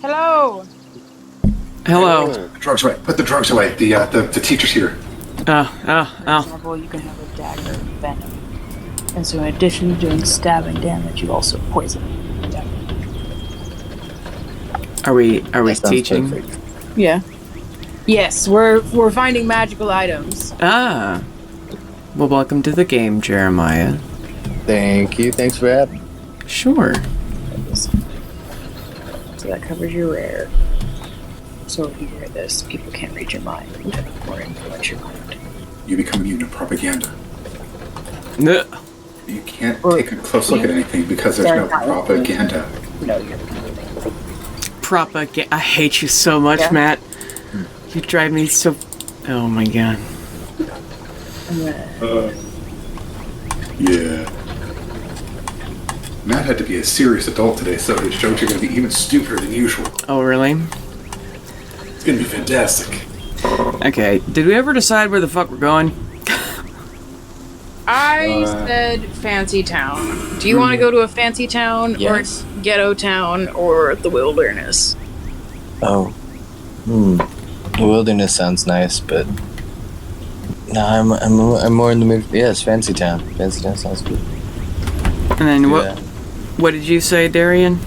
Hello. Hello. Put the drugs away. Put the drugs away. The teacher's here. Example, you can have a dagger of venom. And so in addition to doing stabbing damage, you also poison. Are we teaching? Perfect. Yeah. Yes, we're finding magical items. Ah. Well, welcome to the game, Jeremiah. Thank you. Thanks for having me. Sure. So that covers your rare. So if you hear this, people can't read your mind or influence your mind. You become immune to propaganda. No. You can't take a close look at anything because there's no propaganda. No, you're Propaganda. I hate you so much, Yeah. Matt. You drive me so... Oh my god. I'm gonna... Yeah. Matt had to be a serious adult today, so his jokes are going to be even stupider than usual. Oh, really? It's going to be fantastic. Okay, did we ever decide where the fuck we're going? I said fancy town. Do you want to go to a fancy town, Yes. or ghetto town, or the wilderness? Oh. The wilderness sounds nice, but no, I'm more in the mood. Yes, Fancy Town. Fancy Town sounds good. And then Yeah. what did you say, Darian?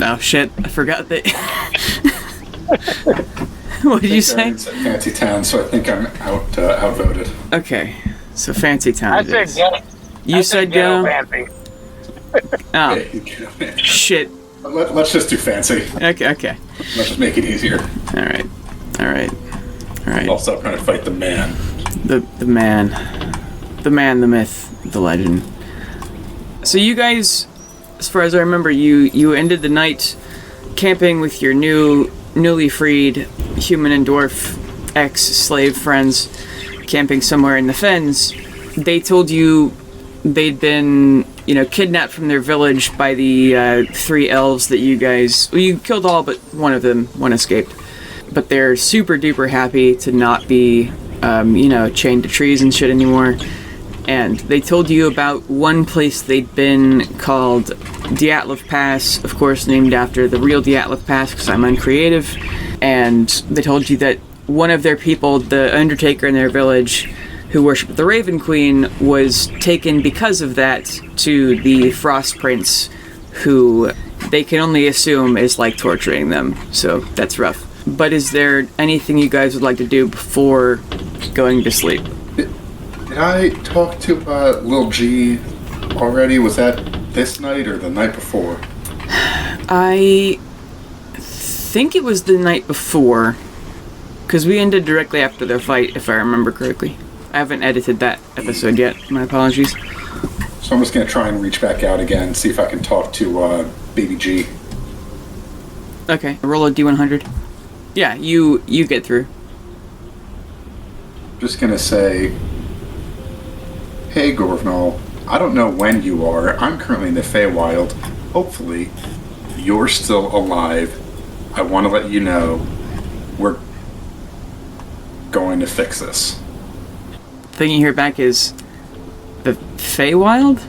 Oh shit, I forgot that. What did you say? It's a fancy town, so I think I'm outvoted. Okay, so fancy town. I it said is. ghetto. You said ghetto go. fancy. Oh Okay, you get it. shit. Let's just do fancy. Okay. Let's just make it easier. All right. I'll stop trying to fight the man. The man, the myth, the legend. So you guys, as far as I remember, you ended the night camping with your newly freed human and dwarf ex-slave friends, camping somewhere in the fens. They told you they'd been, kidnapped from their village by the 3 elves that you guys... Well, you killed all but one of them. One escaped. But they're super duper happy to not be, chained to trees and shit anymore. And they told you about one place they'd been called Dyatlov Pass, of course named after the real Dyatlov Pass because I'm uncreative. And they told you that one of their people, the Undertaker in their village, who worshipped the Raven Queen, was taken because of that to the Frost Prince, who they can only assume is torturing them. So that's rough. But is there anything you guys would like to do before going to sleep? Did I talk to Lil G already? Was that this night or the night before? I think it was the night before, because we ended directly after their fight, if I remember correctly. I haven't edited that episode yet. My apologies. So I'm just going to try and reach back out again, see if I can talk to Baby G. Okay, roll a D100. Yeah, you get through. Just going to say, hey, Gorvnal, I don't know when you are. I'm currently in the Feywild. Hopefully, you're still alive. I want to let you know we're going to fix this. The thing you hear back is, the Feywild?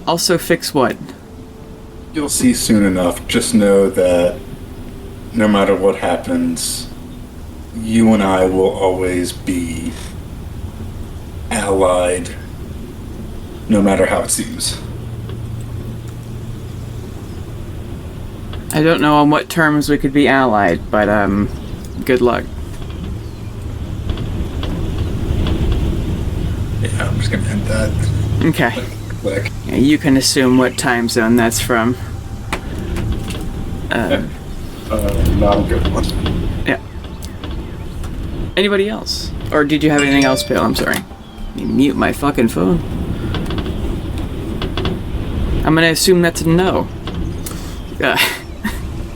Also fix what? You'll see soon enough. Just know that no matter what happens, you and I will always be allied, no matter how it seems. I don't know on what terms we could be allied, but, good luck. Yeah, I'm just gonna end that. Okay. Click. Yeah, you can assume what time zone that's from. Not a good one. Yeah. Anybody else? Or did you have anything else, Pale? I'm sorry. You mute my fucking phone. I'm gonna assume that's a no.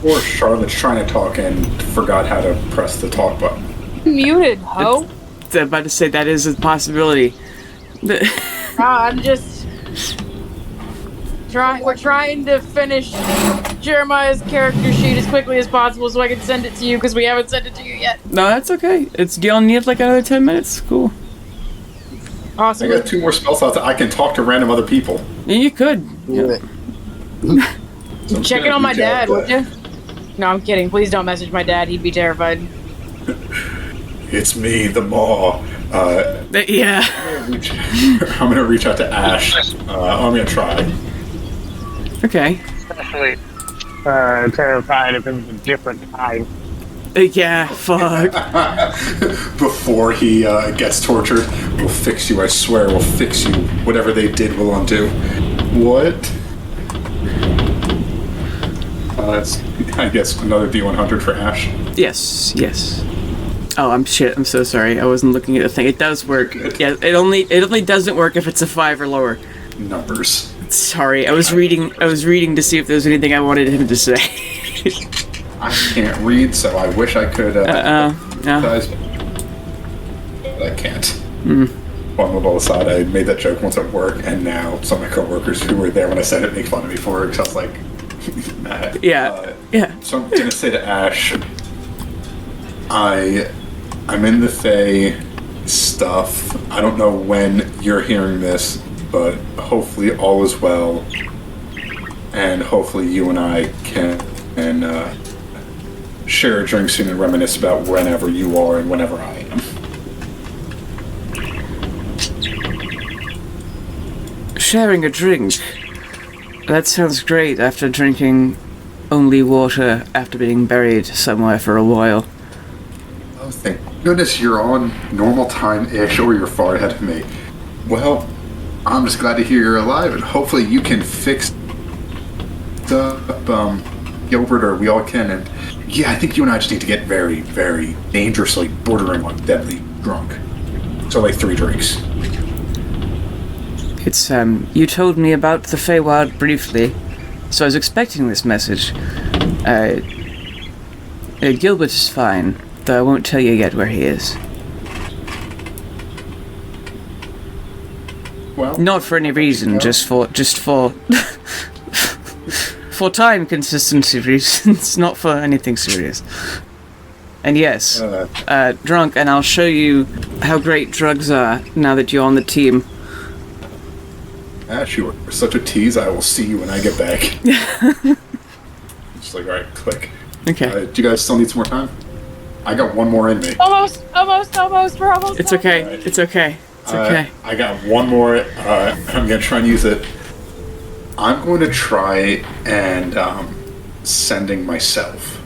Or Charlotte's trying to talk and forgot how to press the talk button. Muted, ho. I'm about to say that is a possibility. I'm just we're trying to finish Jeremiah's character sheet as quickly as possible so I can send it to you because we haven't sent it to you yet. No, that's okay. You only need another 10 minutes. Cool. I got 2 more spell slots. I can talk to random other people. Yeah, you could. Do Yeah. it. So I'm Check gonna in on my reach out dad, would you? No, I'm kidding. Please don't message my dad. He'd be terrified. It's me, the Maw. Yeah. I'm gonna reach out to Ash. I'm gonna try. Okay. Especially terrified if it was a different time. Yeah, fuck. Before he gets tortured, we'll fix you, I swear, we'll fix you. Whatever they did, we'll undo. What? That's, I guess, another D100 for Ash. Yes, yes. Oh, I'm so sorry. I wasn't looking at the thing. It does work. Yeah, it only doesn't work if it's a 5 or lower. Numbers. Sorry, I was reading to see if there was anything I wanted him to say. I can't read, so I wish I could. No. Guys, but I can't. One little aside, I made that joke once at work, and now some of my coworkers who were there when I said it make fun of me for it, because I was like, nah. Yeah. So I'm gonna say to Ash, I'm in the Fae stuff. I don't know when you're hearing this, but hopefully all is well, and hopefully you and I can share a drink soon and reminisce about whenever you are and whenever I am. Sharing a drink. That sounds great after drinking only water after being buried somewhere for a while. Oh, thank goodness you're on normal time-ish, or you're far ahead of me. Well, I'm just glad to hear you're alive, and hopefully you can fix up Gilbert, or we all can, and yeah, I think you and I just need to get very, very dangerously bordering on deadly drunk. So like 3 drinks. It's, you told me about the Feywild briefly, so I was expecting this message. Gilbert is fine, though I won't tell you yet where he is. Well, Not for any reason, just for for time consistency reasons, not for anything serious. And yes, drunk, and I'll show you how great drugs are now that you're on the team. Ash, you are such a tease. I will see you when I get back. Just like, alright, click. Okay. Do you guys still need some more time? I got 1 more in me. Almost. We're almost. It's okay. It's okay. It's okay. I got 1 more. I'm going to try and use it. I'm going to try and sending myself.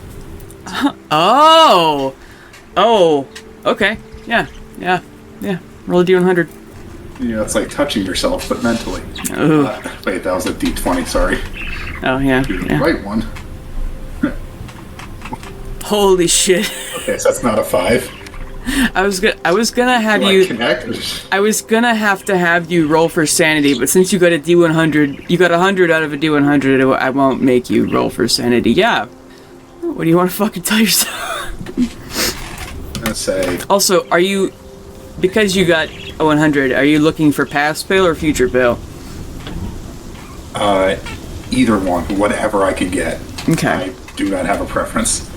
Oh! Okay. Yeah. Roll a d100. Yeah, it's like touching yourself, but mentally. Ooh. Wait, that was a D20, sorry. Oh, yeah. Do the Yeah. right one. Holy shit. Okay, so that's not a 5. I was gonna have Do I you. connect? I was gonna have to have you roll for sanity, but since you got a D100, you got 100 out of a D100. I won't make you roll for sanity. Yeah. What do you want to fucking tell yourself? I'm going to say, Also, are you, because you got a 100, are you looking for past bail or future bail? either one, whatever I can get. Okay. I do not have a preference.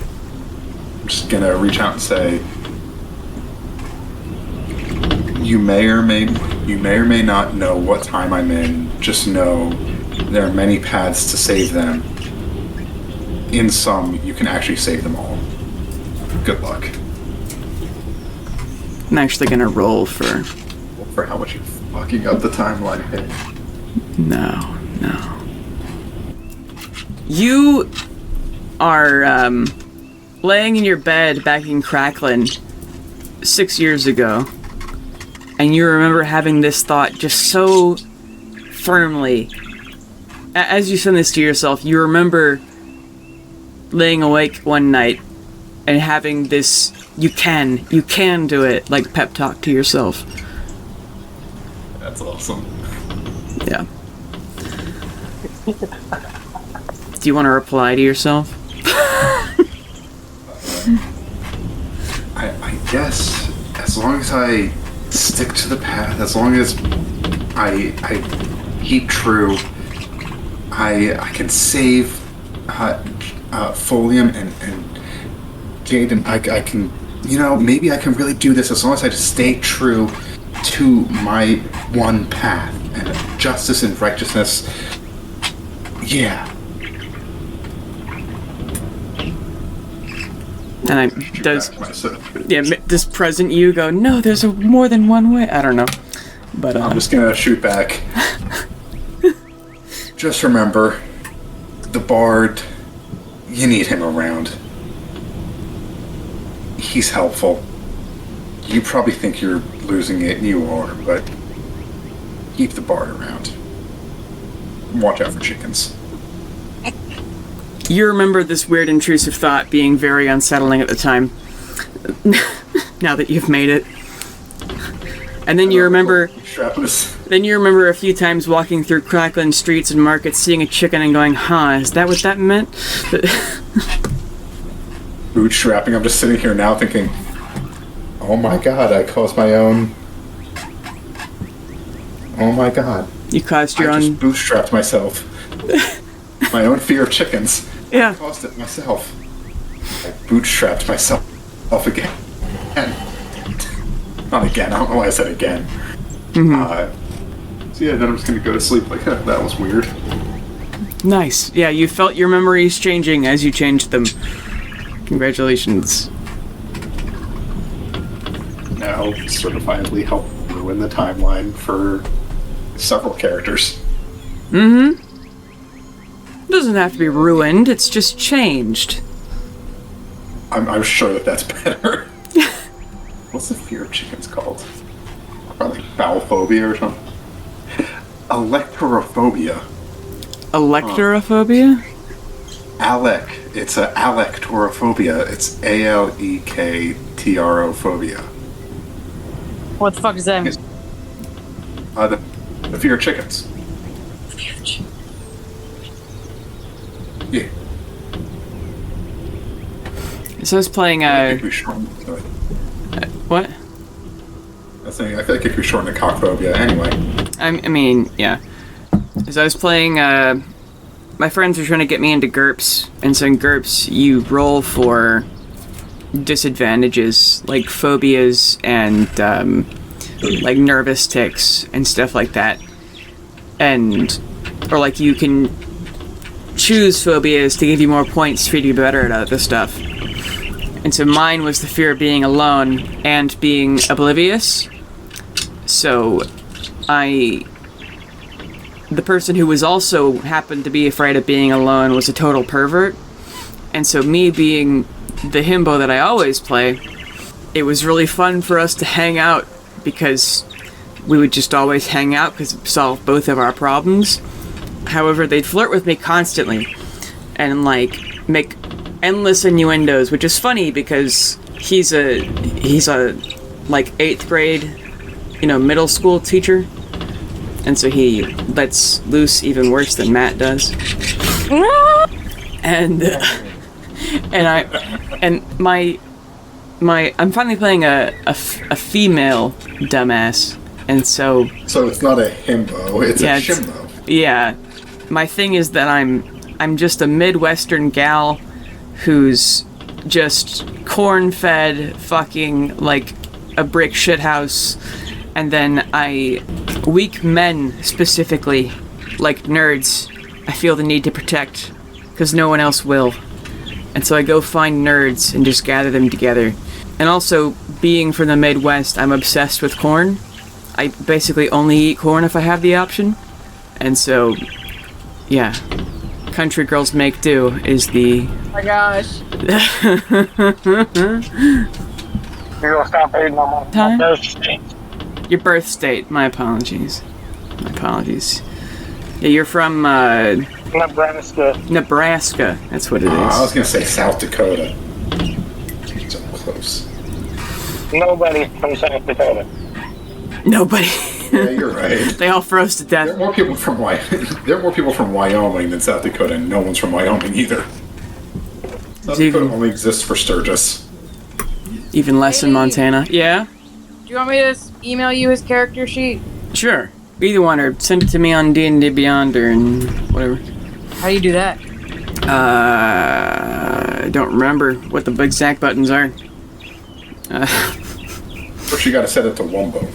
I'm just going to reach out and say, you may or may not know what time I'm in. Just know there are many paths to save them. In some, you can actually save them all. Good luck. I'm actually gonna roll for... For how much you're fucking up the timeline. No. You are, laying in your bed back in Cracklin 6 years ago, and you remember having this thought just so firmly. As you send this to yourself, you remember laying awake one night and having this, you can do it, like pep talk to yourself. That's awesome. Yeah. Do you want to reply to yourself? I guess as long as I stick to the path, as long as I keep true, I can save Folium and Jade, and I can, maybe I can really do this as long as I just stay true to my one path, and justice and righteousness. Yeah. And does present you go, no, there's more than one way? I don't know. But I'm just gonna shoot back. Just remember, the bard, you need him around. He's helpful. You probably think you're losing it, and you are, but keep the bard around. Watch out for chickens. You remember this weird intrusive thought being very unsettling at the time. Now that you've made it. And then you remember a few times walking through crackling streets and markets, seeing a chicken and going, huh, is that what that meant? Bootstrapping, I'm just sitting here now thinking, oh my god, I caused my own... Oh my god. You caused your own... I just bootstrapped myself. My own fear of chickens. Yeah. I caused it myself. I bootstrapped myself again. Not again, I don't know why I said again. So yeah, then I'm just gonna go to sleep like, that was weird. Nice. Yeah, you felt your memories changing as you changed them. Congratulations. Now certifiably help ruin the timeline for several characters. Doesn't have to be ruined, it's just changed. I'm sure that's better. What's the fear of chickens called? Probably bowel phobia or something. Alektorophobia. Alektorophobia? It's a alektorophobia. It's ALEKTRO-phobia. What the fuck does that mean? The fear of chickens. Yeah. So I was playing what? I feel like it could shorten to cockphobia anyway. I mean, yeah. As I was playing, my friends were trying to get me into GURPS, and so in GURPS you roll for disadvantages, like phobias and like nervous tics and stuff like that. Or like you can choose phobias to give you more points for you to be better at other stuff. And so mine was the fear of being alone and being oblivious. So the person who was also happened to be afraid of being alone was a total pervert. And so me being the himbo that I always play, it was really fun for us to hang out because we would just always hang out because it solved both of our problems. However, they'd flirt with me constantly and like make endless innuendos, which is funny because he's a like 8th grade, middle school teacher, and so he lets loose even worse than Matt does. And I'm finally playing a female dumbass, and so it's not a himbo, it's a shimbo. Yeah, my thing is that I'm just a Midwestern gal who's just corn-fed fucking like a brick shithouse, and then weak men specifically, like nerds, I feel the need to protect because no one else will. And so I go find nerds and just gather them together. And also, being from the Midwest, I'm obsessed with corn. I basically only eat corn if I have the option. And so, yeah. Country girls make do is the... Oh my gosh. You're gonna stop reading on my birth state. Your birth state. My apologies. Yeah, you're from, Nebraska. Nebraska. That's what it is. I was gonna say South Dakota. So close. Nobody from South Dakota. Nobody. Yeah, you're right. They all froze to death. There are more people from Wyoming than South Dakota, and no one's from Wyoming either. South Dakota only exists for Sturgis. Even less in Montana. Yeah? Do you want me to email you his character sheet? Sure. Either one, or send it to me on D&D Beyond or whatever. How do you do that? I don't remember what the exact buttons are. First you gotta set it to Wumbo.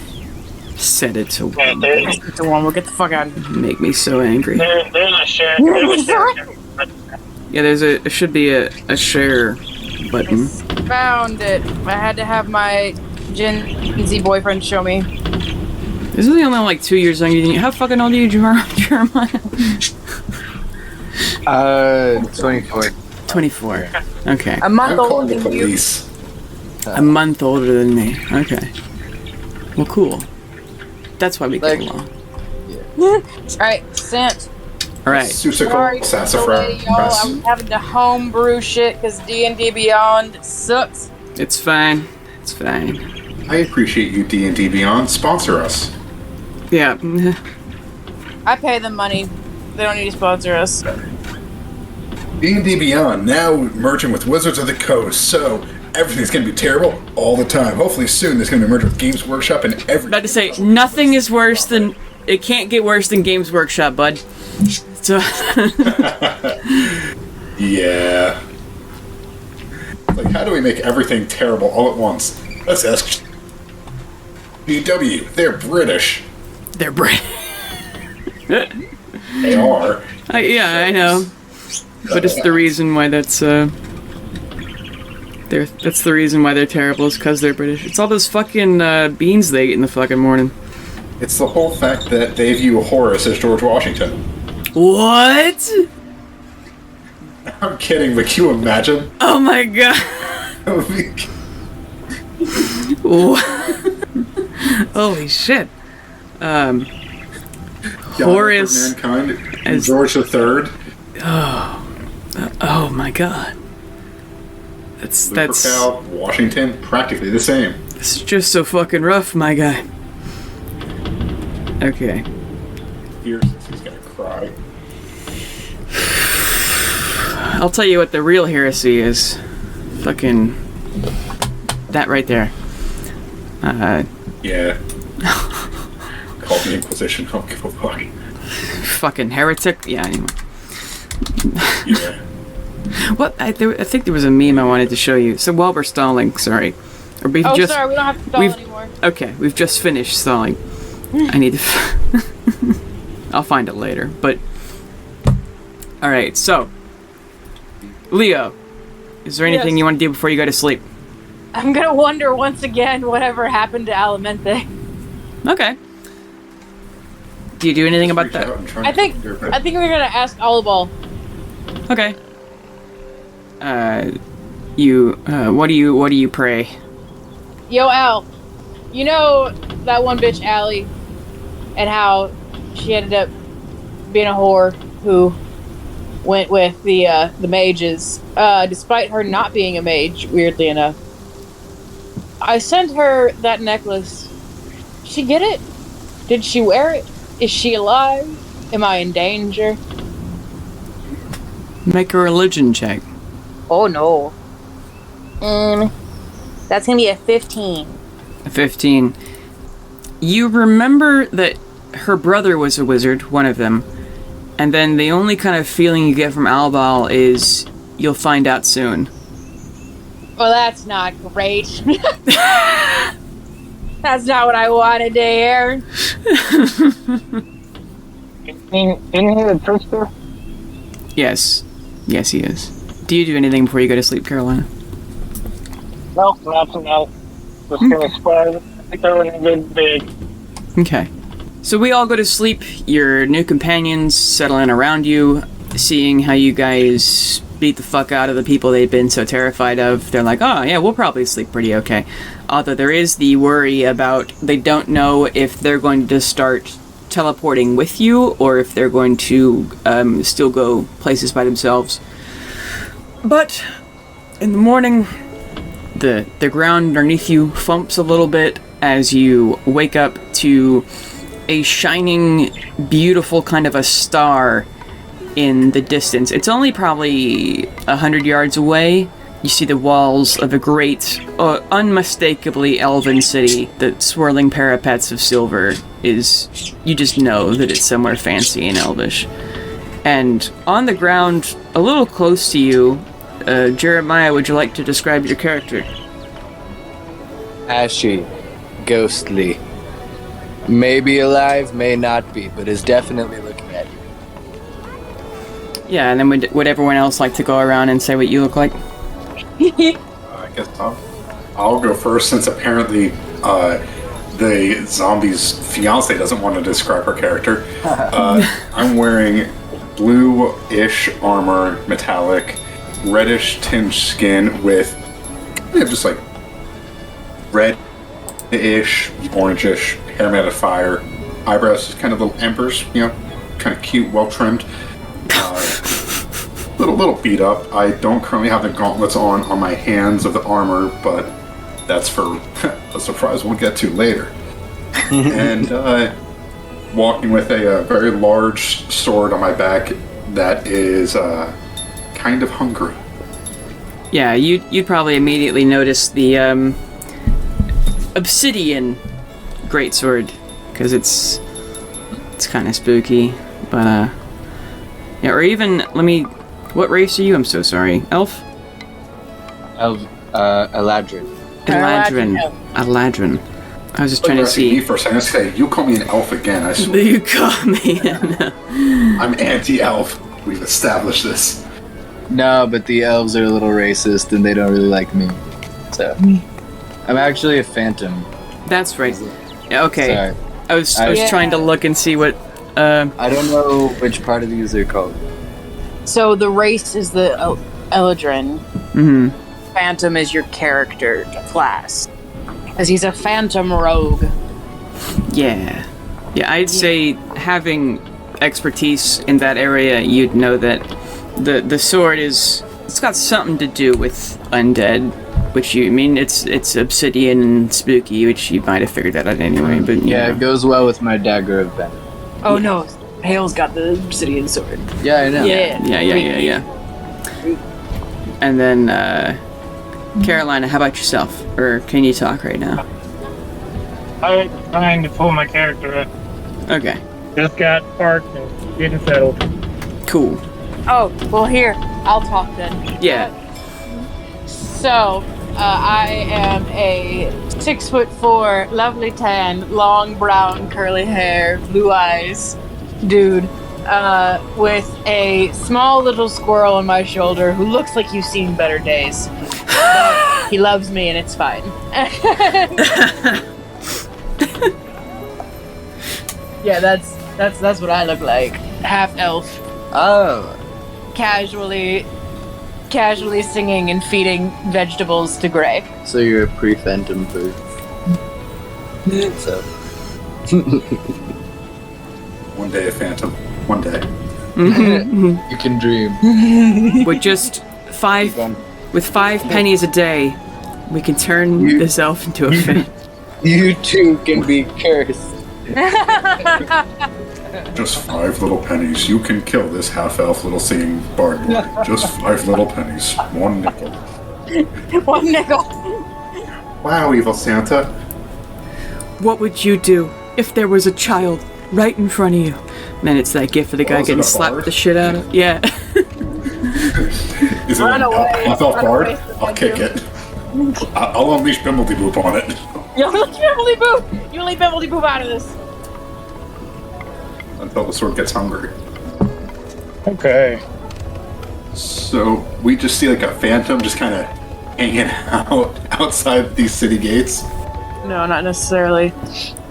Set it to Yeah, one. there's The one. We'll get the fuck out of here. Make me so angry. a share. There's a share. Yeah, there should be a share button. Found it. I had to have my Gen Z boyfriend show me. This is only like 2 years younger than you. How fucking old are you, Jeremiah? 24. 24. Okay. A month I'm calling older the than you. police. A month older than me. Okay. Well, cool. That's why we get Like- along. Alright, sent. Alright. Susical Sorry, sassafras. y'all. I'm having to homebrew shit because D&D Beyond sucks. It's fine. It's fine. I appreciate you, D&D Beyond. Sponsor us. Yeah. I pay them money. They don't need to sponsor us. D&D Beyond now merging with Wizards of the Coast, so everything's going to be terrible all the time. Hopefully soon there's going to be a merge with Games Workshop and everything. About to say, nothing is worse than... It can't get worse than Games Workshop, bud. So... Yeah. Like, how do we make everything terrible all at once? Let's ask BW. They're British. They're brave. They are. Yeah, I know. But it's the reason why that's the reason why they're terrible is because they're British. It's all those fucking beans they eat in the fucking morning. It's the whole fact that they view Horace as George Washington. What? I'm kidding, but can you imagine? Oh my god. That would be- Holy shit. Dying Horace for mankind. as- George III. Oh my god. That's Lupercal, Washington, practically the same. it's just so fucking rough, my guy. Okay. Here's he's gonna cry. I'll tell you what the real heresy is. Fucking that right there. Yeah. Called the Inquisition. I don't give a fuck. Fucking heretic. Yeah, anyway. Yeah. What? I think there was a meme I wanted to show you. So while we're stalling, sorry. Or we've Oh, just sorry, we don't have to stall we've- anymore. Okay, we've just finished stalling. I need to I'll find it later, but alright, so Leo, is there anything Yes. you want to do before you go to sleep? I'm gonna wonder once again whatever happened to Alamente. Okay. Do you do anything about Reach that? out and try I think and- we're gonna ask Olibal. Okay. What do you pray? Yo, Al, you know that one bitch, Allie, and how she ended up being a whore who went with the mages, despite her not being a mage, weirdly enough. I sent her that necklace. She get it? Did she wear it? Is she alive? Am I in danger? Make a religion check. Oh no. That's gonna be a 15. A 15. You remember that her brother was a wizard, one of them, and then the only kind of feeling you get from Albal is you'll find out soon. Well, that's not great. That's not what I wanted to hear. Isn't he the trickster? Yes. Yes, he is. Do you do anything before you go to sleep, Carolina? No, not tonight. Just gonna spread. I think everything good big. Okay. So we all go to sleep. Your new companions settle in around you, seeing how you guys beat the fuck out of the people they've been so terrified of. They're like, oh yeah, we'll probably sleep pretty okay. Although there is the worry about they don't know if they're going to start teleporting with you or if they're going to still go places by themselves. But in the morning, the ground underneath you thumps a little bit as you wake up to a shining, beautiful kind of a star in the distance. It's only probably 100 yards away. You see the walls of a great, unmistakably elven city. The swirling parapets of silver is... You just know that it's somewhere fancy and elvish. And on the ground, a little close to you, Jeremiah, would you like to describe your character? Ashy. Ghostly. May be alive, may not be, but is definitely looking at you. Yeah, and then would everyone else like to go around and say what you look like? I guess I'll go first since apparently the zombie's fiance doesn't want to describe her character. I'm wearing blue-ish armor, metallic, reddish tinged skin with just like red-ish, orangish, hair made of fire, eyebrows kind of little embers, kind of cute, well trimmed. Little beat up. I don't currently have the gauntlets on my hands of the armor, but that's for a surprise we'll get to later. And walking with a very large sword on my back that is kind of hungry. Yeah, you'd probably immediately notice the obsidian greatsword, because it's kind of spooky, but yeah, or even what race are you? I'm so sorry. Elf? Eladrin. Eladrin. I was just trying to see. Me for a second. I say, you call me an elf again, I swear. You call me I'm anti-elf. We've established this. No, but the elves are a little racist and they don't really like me. So, I'm actually a phantom. That's right. Yeah, okay. Sorry. I was trying to look and see what. I don't know which part of these are called. So the race is the Eladrin. Mm-hmm. Phantom is your character class. As he's a phantom rogue. Yeah. Yeah, I'd say having expertise in that area, you'd know that the sword it's got something to do with undead, which it's obsidian and spooky, which you might have figured that out anyway, but yeah, it goes well with my dagger of venom. Oh no, Hale's got the obsidian sword. Yeah, I know. Yeah. And then, Carolina, how about yourself? Or can you talk right now? I'm trying to pull my character up. Okay. Just got parked and getting settled. Cool. Oh, well here, I'll talk then. Yeah. So, I am a 6'4", lovely tan, long brown curly hair, blue eyes dude, with a small little squirrel on my shoulder who looks like you've seen better days. But he loves me and it's fine. Yeah, that's what I look like. Half elf. Oh. Casually singing and feeding vegetables to Gray. So you're a pre-phantom bird. So. One day a phantom. One day. You can dream. With just 5 pennies a day, we can turn this elf into a phantom. You too can be cursed. Just 5 little pennies. You can kill this half-elf little singing bard boy. Just 5 little pennies. 1 nickel. 1 nickel. Wow, evil Santa. What would you do if there was a child right in front of you? And then it's that gif of the guy is it getting a slapped bard? the shit out of. Yeah. Is it Run an away. half-elf Run bard? away. I'll kick it. I'll unleash Bimbledy Boop on it. You leave Bimbledy Boop! You leave Bimbledy Boop out of this. Until the sword gets hungry. Okay. So we just see like a phantom just kind of hanging out outside these city gates. No, not necessarily.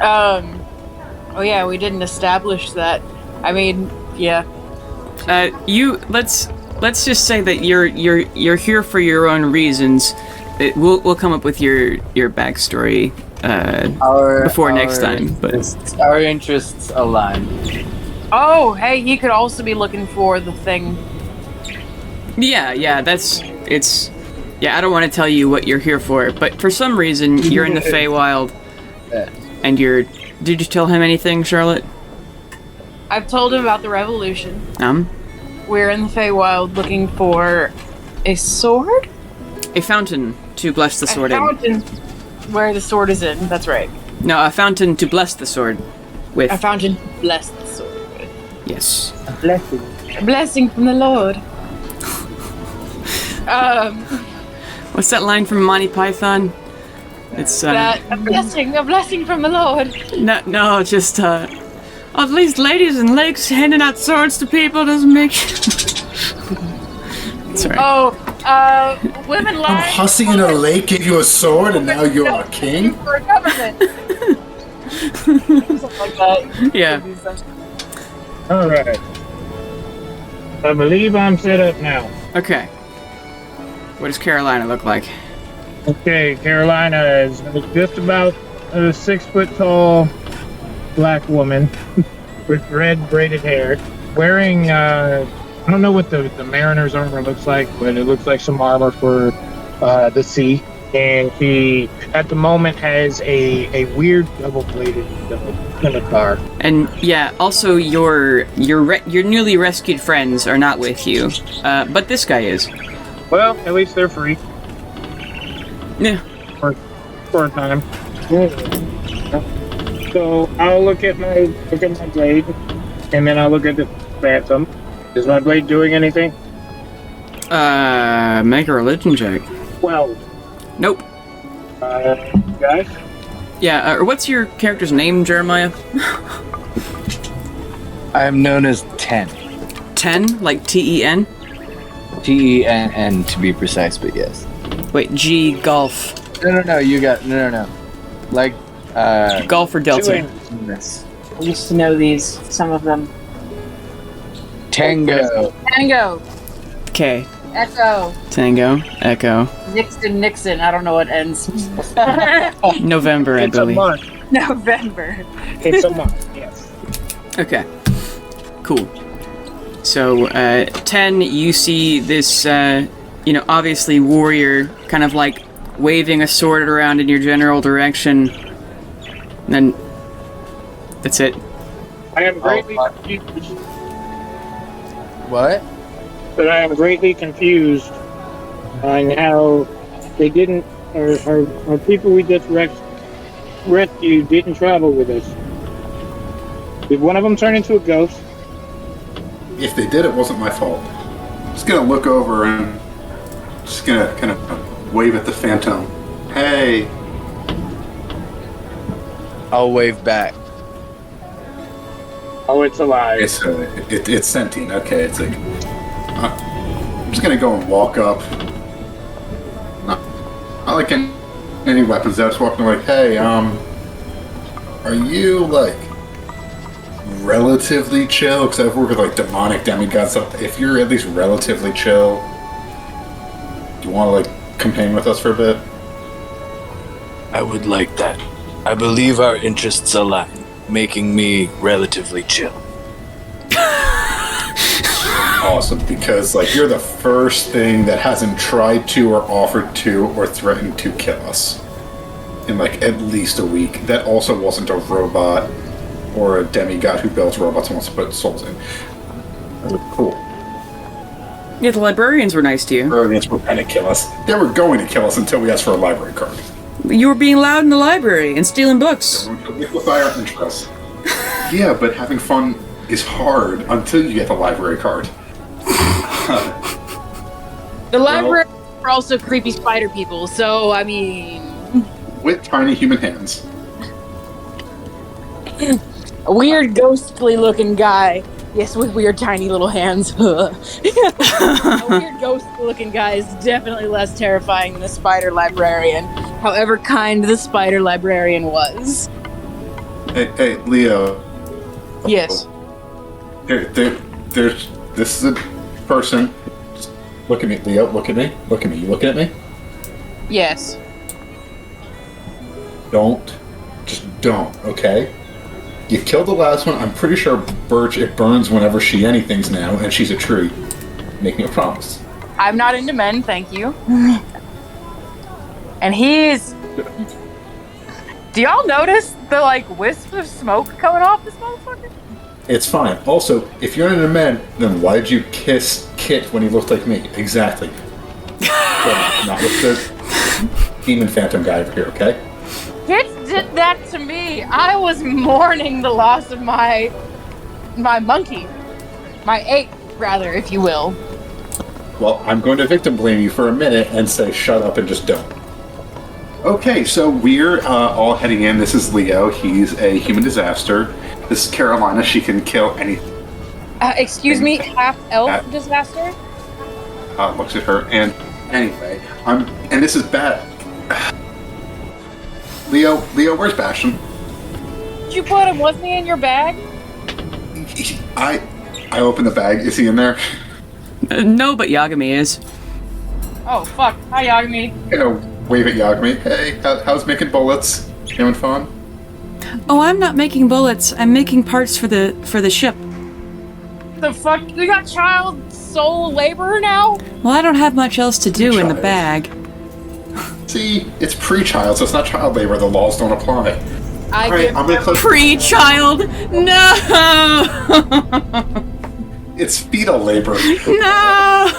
Oh yeah, we didn't establish that. I mean, yeah. Let's just say that you're here for your own reasons. We'll come up with your backstory before next time. But our interests align. Oh, hey, he could also be looking for the thing. yeah, I don't want to tell you what you're here for, but for some reason you're in the Feywild, and Did you tell him anything, Charlotte? I've told him about the revolution. We're in the Feywild looking for a sword? A fountain to bless the sword a in. fountain where the sword is in, that's right. No, a fountain to bless the sword with. A fountain to bless the sword with. Yes. A blessing. A blessing from the Lord. What's that line from Monty Python? It's That a blessing from the Lord. no, just at least ladies and lakes handing out swords to people doesn't make. Sorry. Oh, women I'm lie hussy in a lake, gave you a sword, and now you're a king? for a government. Something like that. Yeah. All right. I believe I'm set up now. Okay. What does Carolina look like? Okay, Carolina is just about a 6 foot tall black woman with red braided hair, wearing I don't know what the mariner's armor looks like, but it looks like some armor for the sea. And she, at the moment, has a weird double-bladed scimitar. And yeah, also your newly rescued friends are not with you, but this guy is. Well, at least they're free Yeah. for a time. So I'll look at my blade, and then I'll look at the phantom. Is my blade doing anything? Make a religion check. 12. Nope. Guys? Yeah, or what's your character's name, Jeremiah? I am known as Tenn. Tenn? Like T-E-N? Tenn to be precise, but yes. Wait, G, golf. No, you got no. Like Golf or Delta? Yes. I used to know these, some of them. Tango. Tango, Okay. Echo, Tango, Echo, Nixon. I don't know what ends. November, I It's a believe. month. November. It's a month, yes. Okay. Cool. So, Tenn, you see this, obviously warrior kind of like waving a sword around in your general direction. And then that's it. I am greatly confused. What? But I am greatly confused on how they didn't, or people we just rescued didn't travel with us. Did one of them turn into a ghost? If they did, it wasn't my fault. Just gonna look over and just gonna kind of wave at the phantom. Hey, I'll wave back. Oh, it's alive. it's sentient. Okay, it's like I'm just gonna go and walk up. Not like any weapons. I just walking like, hey, are you like relatively chill? Because I've worked with like demonic demigods. So if you're at least relatively chill, do you want to like campaign with us for a bit? I would like that. I believe our interests align, making me relatively chill. Awesome, because like you're the first thing that hasn't tried to or offered to or threatened to kill us in like at least a week. That also wasn't a robot or a demigod who builds robots and wants to put souls in. Cool. Yeah, the librarians were nice to you. Librarians were going to kill us. They were going to kill us until we asked for a library card. You were being loud in the library and stealing books. Liquefy our interest. Yeah, but having fun is hard until you get the library card. The library are also creepy spider people, so I mean, With tiny human hands. a weird ghostly looking guy. Yes, with weird tiny little hands. A weird ghostly looking guy is definitely less terrifying than a spider librarian, however kind the spider librarian was. Hey, Leo. Yes. There's this is a person. Just look at me, Leo. Look at me. Look at me. You looking at me? Yes. Just don't. Okay. You killed the last one. I'm pretty sure Birch. It burns whenever she anything's now, and she's a tree. Make me a promise. I'm not into men, thank you. And he's... Do y'all notice the, wisp of smoke coming off this motherfucker? It's fine. Also, if you're into men, then why did you kiss Kit when he looked like me? Exactly. Not with the demon phantom guy over here, okay? Kit did that to me. I was mourning the loss of my monkey. My ape, rather, if you will. Well, I'm going to victim blame you for a minute and say shut up and just don't. Okay, so we're all heading in. This is Leo. He's a human disaster. This is Carolina. She can kill anything. Excuse me, half elf disaster? Looks at her, and anyway, and this is bad. Leo, where's Bastion? Did you put him with me in your bag? I open the bag. Is he in there? No, but Yagami is. Oh, fuck. Hi, Yagami. Wave at Yagami. Hey, how's making bullets? You having fun? Oh, I'm not making bullets. I'm making parts for the ship. The fuck? We got child soul laborer now? Well, I don't have much else to do in the bag. See, it's pre-child, so it's not child labor. The laws don't apply. Alright, I'm gonna close. Pre-child? No! It's fetal labor. No!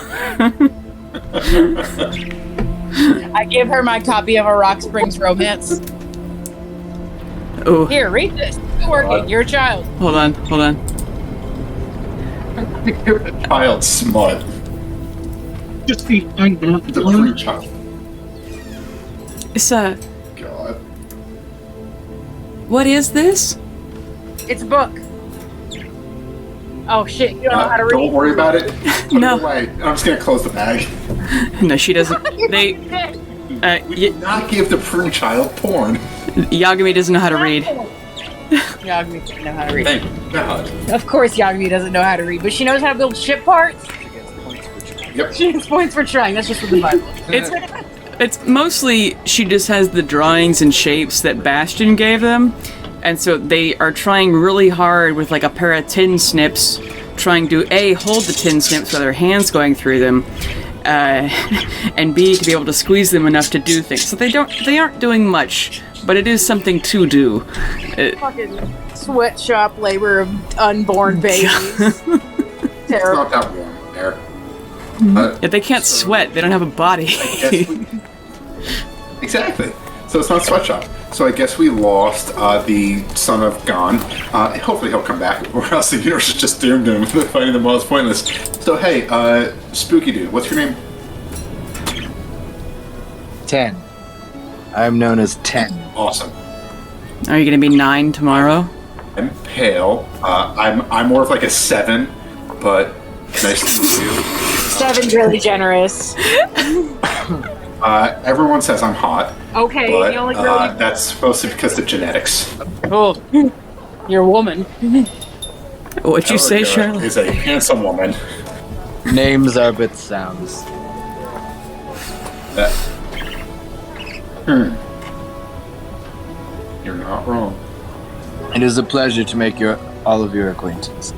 I give her my copy of A Rock Springs Romance. Oh, Here, read this. It's working. You're a child. hold on. Child smut. Just the The pre-child. It's God. what is this? It's a book. Oh shit, you don't know how to read. Don't worry about it. Put No. it away. I'm just gonna close the bag. No, she doesn't. We did not give the pre-child porn. Yagami doesn't know how to read. Yagami doesn't know how to read. Thank God. Of course Yagami doesn't know how to read, but she knows how to build ship parts. Yep. She gets points for trying. That's just what the Bible is. It's mostly she just has the drawings and shapes that Bastion gave them, and so they are trying really hard with like a pair of tin snips, trying to A, hold the tin snips with their hands going through them, and B, to be able to squeeze them enough to do things. So they aren't doing much, but it is something to do. Fucking sweatshop labor of unborn babies. It's Terrible. not that warm there. If they can't sweat, they don't have a body. Exactly. So it's not sweatshop. So I guess we lost the son of Gon. Hopefully he'll come back, or else the universe is just doomed him with fighting them all. It's pointless. So hey, Spooky Dude, what's your name? Tenn. I'm known as Tenn. Awesome. Are you gonna be 9 tomorrow? I'm pale. I'm more of like a 7, but nice to meet you. 7's really generous. Everyone says I'm hot, Okay, but the only girl that's mostly because of genetics. Oh, you're a woman. What'd you say, Charlotte? Is a handsome woman. Names are but sounds. You're not wrong. It is a pleasure to make all of your acquaintance.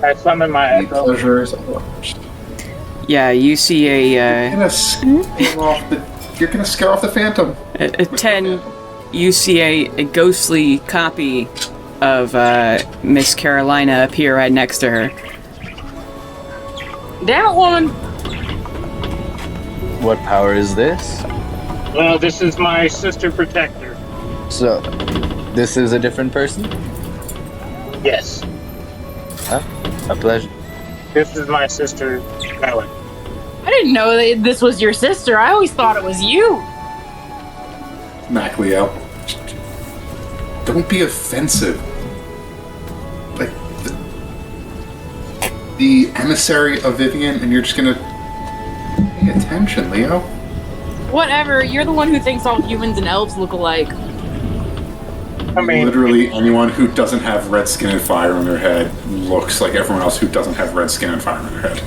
I summon my The echo. pleasure is ours. Yeah, you see a You're gonna scare off the Phantom. 10. You see a ghostly copy of Miss Carolina appear right next to her. Damn it, woman. What power is this? Well, this is my sister protector. So, this is a different person? Yes. A pleasure. This is my sister, Ellen. I didn't know that this was your sister. I always thought it was you. Mac Leo. Don't be offensive. Like the emissary of Vivian, and you're just gonna pay attention, Leo. Whatever. You're the one who thinks all humans and elves look alike. I mean, Literally anyone who doesn't have red skin and fire on their head looks like everyone else who doesn't have red skin and fire on their head.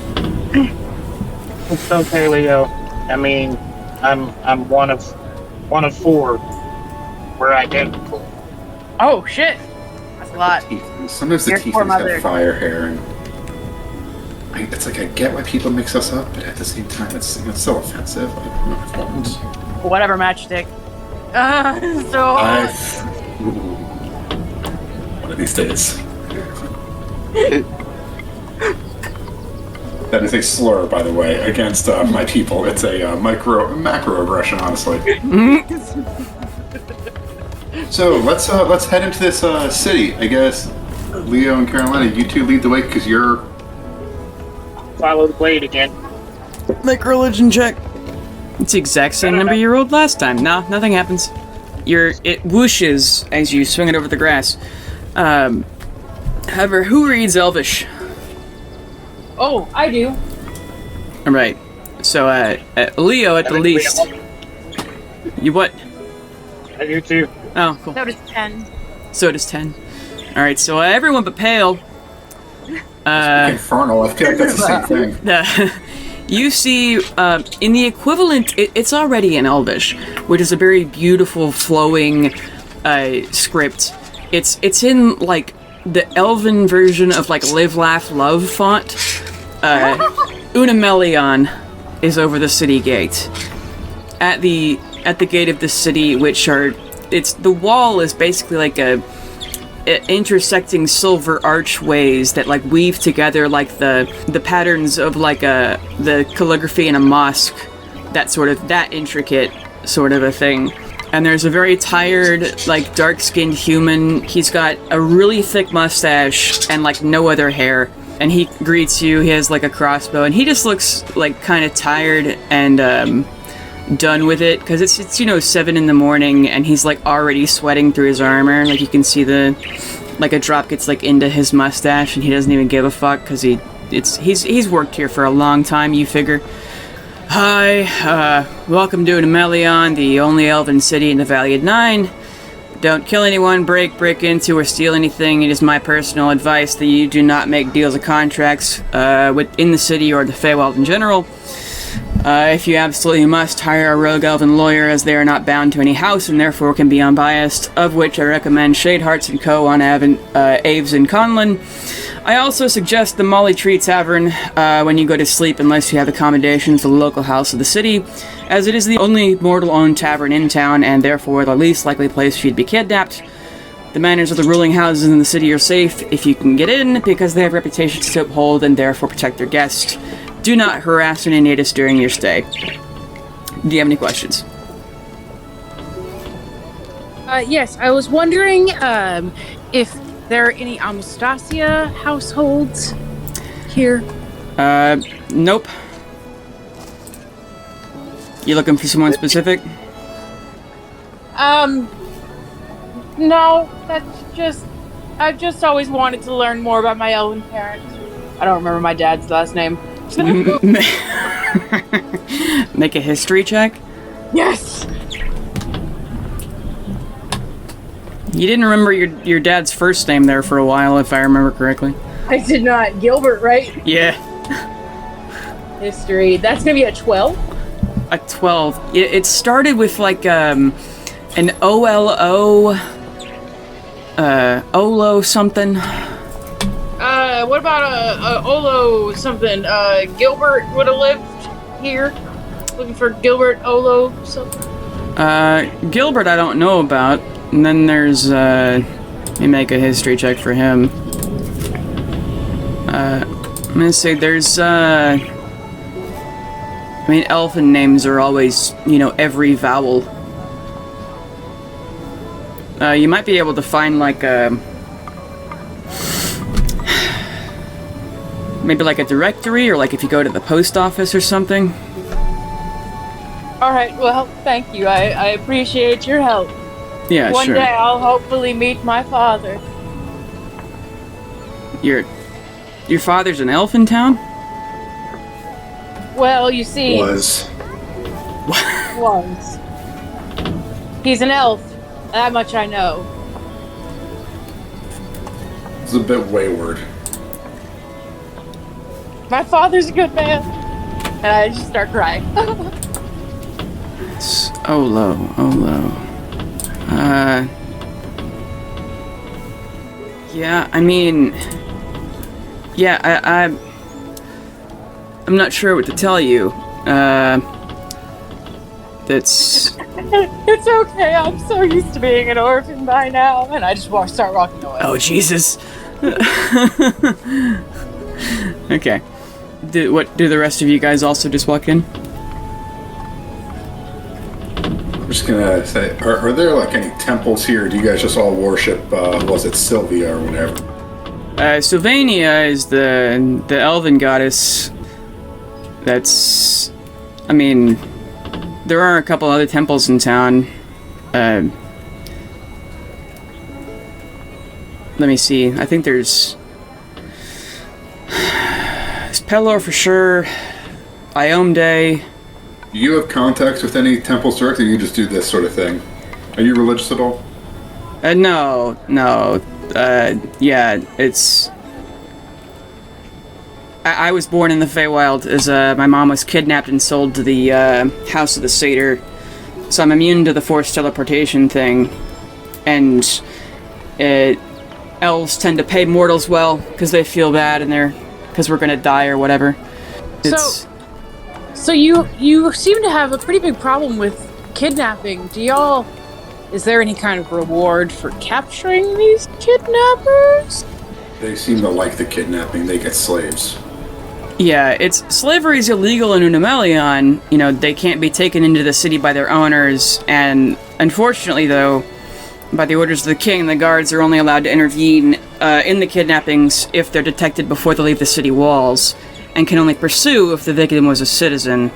it's okay, Leo. I mean, I'm one of 4. We're identical. Oh shit. That's a lot. Sometimes the Your teeth poor have mother. fire hair, and it's like I get why people mix us up, but at the same time, it's so offensive. Like, Whatever, matchstick. So one of these days. That is a slur, by the way, against my people. It's a macroaggression, honestly. So let's head into this city. I guess Leo and Carolina, you two lead the way because you're. Follow the blade again. Make religion check. It's the exact same number you rolled last time. No, nothing happens. It whooshes as you swing it over the grass. However, who reads Elvish? Oh, I do. Alright. So, Leo at the least. You what? I do too. Oh, cool. So does Tenn. So does Tenn. Alright, so everyone but Pale. Infernal, I feel like that's the same thing. You see, in the equivalent, it's already in Elvish, which is a very beautiful, flowing script. It's in, like, the elven version of, like, Live, Laugh, Love font. Unamelion is over the city gate. At the gate of the city, the wall is basically like a intersecting silver archways that like weave together like the patterns of like the calligraphy in a mosque, that intricate sort of a thing. And there's a very tired, like dark-skinned human. He's got a really thick mustache and like no other hair. And he greets you. He has like a crossbow, and he just looks like kind of tired and done with it, because it's 7 in the morning, and he's like already sweating through his armor. Like you can see a drop gets like into his mustache, and he doesn't even give a fuck because he's worked here for a long time. You figure. Hi, welcome to Unamelion, the only elven city in the Valley of Nine. Don't kill anyone, break into, or steal anything. It is my personal advice that you do not make deals or contracts within the city or the Feywild in general. If you absolutely must, hire a rogue elven lawyer, as they are not bound to any house and therefore can be unbiased, of which I recommend Shadehearts & Co. on Aves in Conlon. I also suggest the Molly Tree Tavern when you go to sleep, unless you have accommodations for the local house of the city, as it is the only mortal-owned tavern in town, and therefore the least likely place for you to be kidnapped. The manors of the ruling houses in the city are safe if you can get in, because they have reputations to uphold and therefore protect their guests. Do not harass any natives during your stay. Do you have any questions? Yes, I was wondering if there are any Anastasia households here. Nope. You looking for someone specific? No, that's just... I've just always wanted to learn more about my elven parents. I don't remember my dad's last name. Make a history check? Yes! You didn't remember your dad's first name there for a while, if I remember correctly. I did not. Gilbert, right? Yeah. History. That's gonna be a 12? A 12. It started with like an OLO, Olo something. What about a Olo something? Gilbert would have lived here. Looking for Gilbert Olo something. Gilbert I don't know about. And then there's, let me make a history check for him. I'm gonna say there's, elfin names are always, every vowel. You might be able to find, like, maybe like a directory, or like if you go to the post office or something. Alright, well, thank you. I appreciate your help. Yeah, One sure. day I'll hopefully meet my father. Your father's an elf in town? Well, you see... Was. Was. He's an elf. That much I know. It's a bit wayward. My father's a good man. And I just start crying. It's Olo. Yeah, I'm not sure what to tell you. That's... It's okay, I'm so used to being an orphan by now. And I just start walking away. Oh, Jesus. Okay. Do the rest of you guys also just walk in? I'm just gonna say, are there like any temples here? Or do you guys just all worship, was it Sylvia or whatever? Sylvania is the elven goddess. That's... there are a couple other temples in town. Let me see. I think there's Pelor for sure. Iomde. Do you have contacts with any temples directly, or you just do this sort of thing? Are you religious at all? No. Yeah, it's... I was born in the Feywild as my mom was kidnapped and sold to the House of the Satyr, so I'm immune to the forced teleportation thing, and elves tend to pay mortals well because they feel bad and because we're gonna die or whatever. So you seem to have a pretty big problem with kidnapping. Is there any kind of reward for capturing these kidnappers? They seem to like the kidnapping. They get slaves. Yeah, slavery is illegal in Unamelion. You know, they can't be taken into the city by their owners, and unfortunately, though, by the orders of the king, the guards are only allowed to intervene in the kidnappings if they're detected before they leave the city walls, and can only pursue if the victim was a citizen.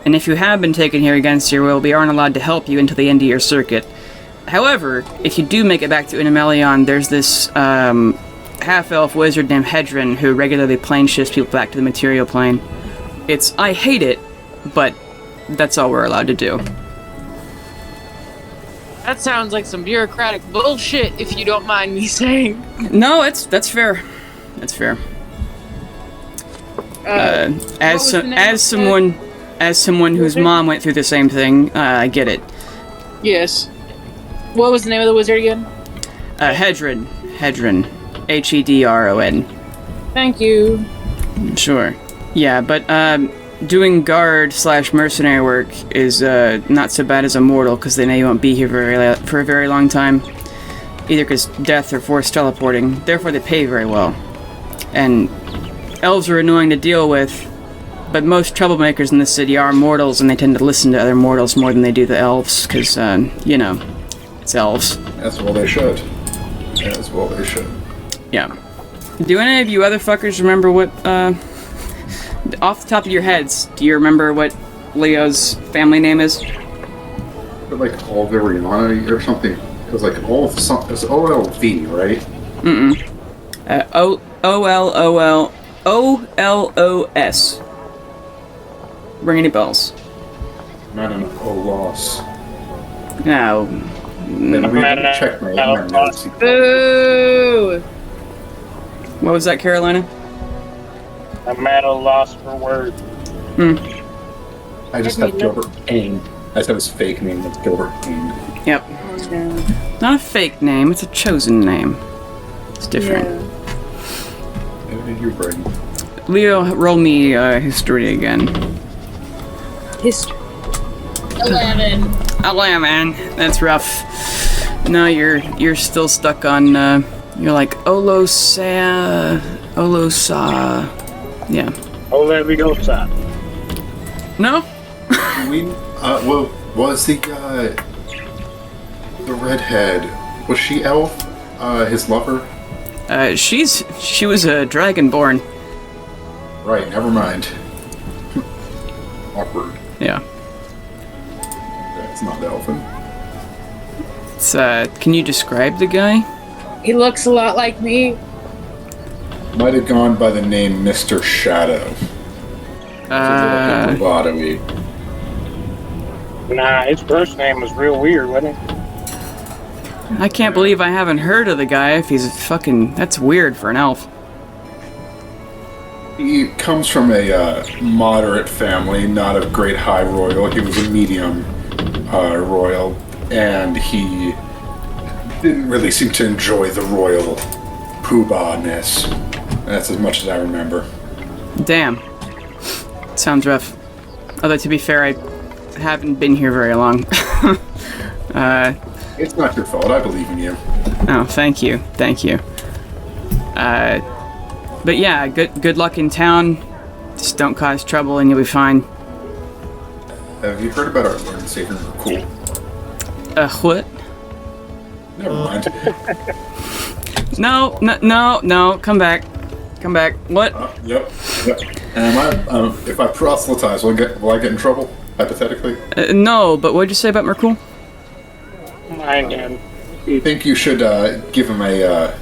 And if you have been taken here against your will, we aren't allowed to help you until the end of your circuit. However, if you do make it back to Unamelion, there's this half-elf wizard named Hedron who regularly plane shifts people back to the material plane. I hate it, but that's all we're allowed to do. That sounds like some bureaucratic bullshit, if you don't mind me saying. No, that's fair. That's fair. As someone whose mom went through the same thing, I get it. Yes. What was the name of the wizard again? Hedron. Hedron. Thank you. Sure. Yeah, but doing guard/mercenary work is not so bad as a mortal, because they know you won't be here for a very long time, either because death or forced teleporting. Therefore, they pay very well. And elves are annoying to deal with, but most troublemakers in the city are mortals, and they tend to listen to other mortals more than they do the elves, because, it's elves. As well they should. Yeah. Do any of you other fuckers remember what, off the top of your heads, do you remember what Leo's family name is? But like Olveriani or something. It was like it's OLV, right? OLOS. Ring any bells? Not an O-loss. No. Check my notes. Boo! What was that, Carolina? I'm at a loss for words. I just have Gilbert Payne. I just have his fake name. That's Gilbert Payne. Yep. Not a fake name, it's a chosen name. It's different. You're Braden. Leo, roll me history again. History. 11. 11. That's rough. No, you're still stuck on. You're like Olosa. Yeah. Oh, there we go, son. No. Well, was the redhead? Was she elf? His lover? She was a dragonborn. Right. Never mind. Awkward. Yeah. That's not the elfin. It's can you describe the guy? He looks a lot like me. Might have gone by the name Mr. Shadow. Bravado-y. Nah, his first name was real weird, wasn't it? I can't believe I haven't heard of the guy. If he's fucking, that's weird for an elf. He comes from a moderate family, not a great high royal. He was a medium royal, and he didn't really seem to enjoy the royal poobah-ness. That's as much as I remember. Damn. Sounds rough. Although, to be fair, I haven't been here very long. It's not your fault. I believe in you. Oh, thank you. Thank you. But yeah, good luck in town. Just don't cause trouble and you'll be fine. Have you heard about our Lord and Savior Cool? What? Never mind. No, come back. What? Yep. And if I proselytize, will I get in trouble? hypothetically? No, but what'd you say about Merkul? I think you should give him a,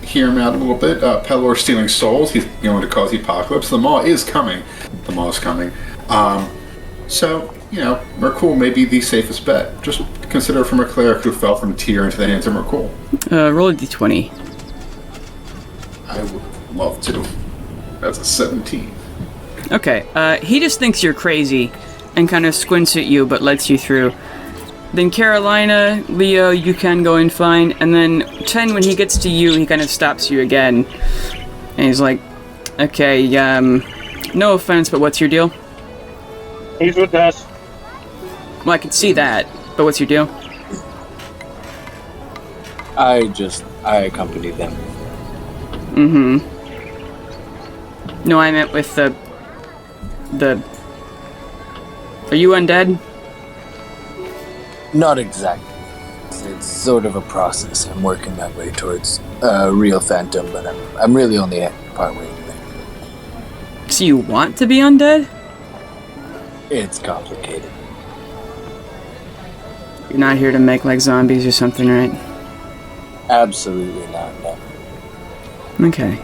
hear him out a little bit. Pelor stealing souls, he's going to cause the apocalypse. The Maw is coming. The Maw is coming. So, Merkul may be the safest bet. Just consider from a cleric who fell from a tier into the hands of Merkul. Roll a d20. I would love to. That's a 17. Okay, he just thinks you're crazy and kind of squints at you but lets you through. Then Carolina, Leo, you can go in fine, and then Tenn, when he gets to you, he kind of stops you again. And he's like, okay, no offense, but what's your deal? He's with us. Well, I can see that, but what's your deal? I accompanied them. Mm-hmm. No, I meant with the... Are you undead? Not exactly. It's sort of a process. I'm working that way towards a real phantom, but I'm really only partway in there. So you want to be undead? It's complicated. You're not here to make like zombies or something, right? Absolutely not, no. Okay.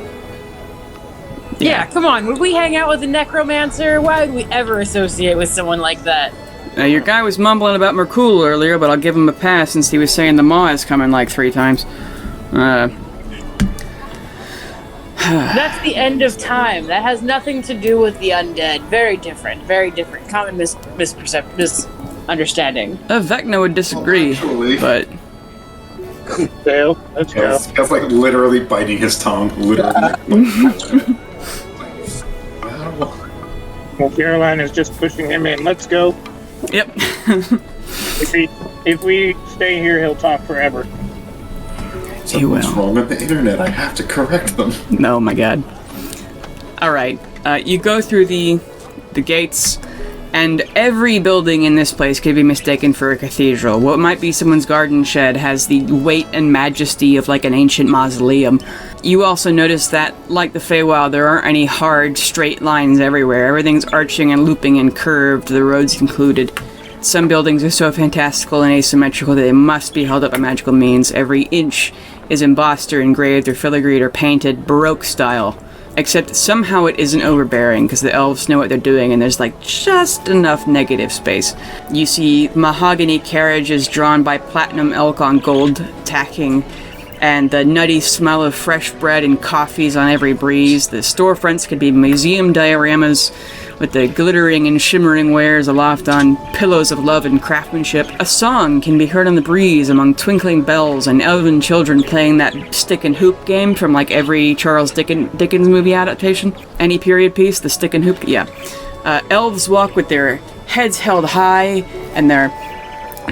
Yeah, come on. Would we hang out with a necromancer? Why would we ever associate with someone like that? Your guy was mumbling about Merkul earlier, but I'll give him a pass since he was saying the Maw is coming like 3 times. That's the end of time. That has nothing to do with the undead. Very different. Very different. Common misunderstanding. Vecna would disagree, but... Dale, let's go. That's like literally biting his tongue. Literally. Well, Carolina's just pushing him in. Let's go. Yep. If we stay here, he'll talk forever. Something's wrong with the internet. I have to correct them. Oh my god. Alright, you go through the gates, and every building in this place could be mistaken for a cathedral. What might be someone's garden shed has the weight and majesty of like an ancient mausoleum. You also notice that, like the Feywild, there aren't any hard, straight lines everywhere. Everything's arching and looping and curved, the roads included. Some buildings are so fantastical and asymmetrical that they must be held up by magical means. Every inch is embossed or engraved or filigreed or painted, Baroque style. Except somehow it isn't overbearing, because the elves know what they're doing and there's like just enough negative space. You see mahogany carriages drawn by platinum elk on gold tacking, and the nutty smell of fresh bread and coffees on every breeze. The storefronts could be museum dioramas with the glittering and shimmering wares aloft on pillows of love and craftsmanship. A song can be heard on the breeze among twinkling bells and elven children playing that stick and hoop game from like every Charles Dickens movie adaptation. Any period piece, the stick and hoop, yeah. Elves walk with their heads held high, and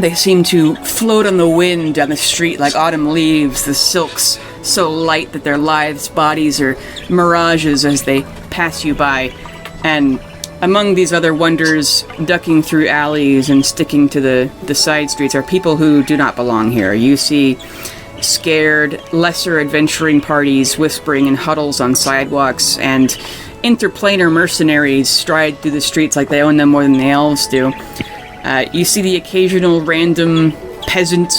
they seem to float on the wind down the street like autumn leaves, the silks so light that their lithe bodies are mirages as they pass you by. And among these other wonders, ducking through alleys and sticking to the side streets are people who do not belong here. You see scared, lesser adventuring parties whispering in huddles on sidewalks, and interplanar mercenaries stride through the streets like they own them more than the elves do. You see the occasional random peasant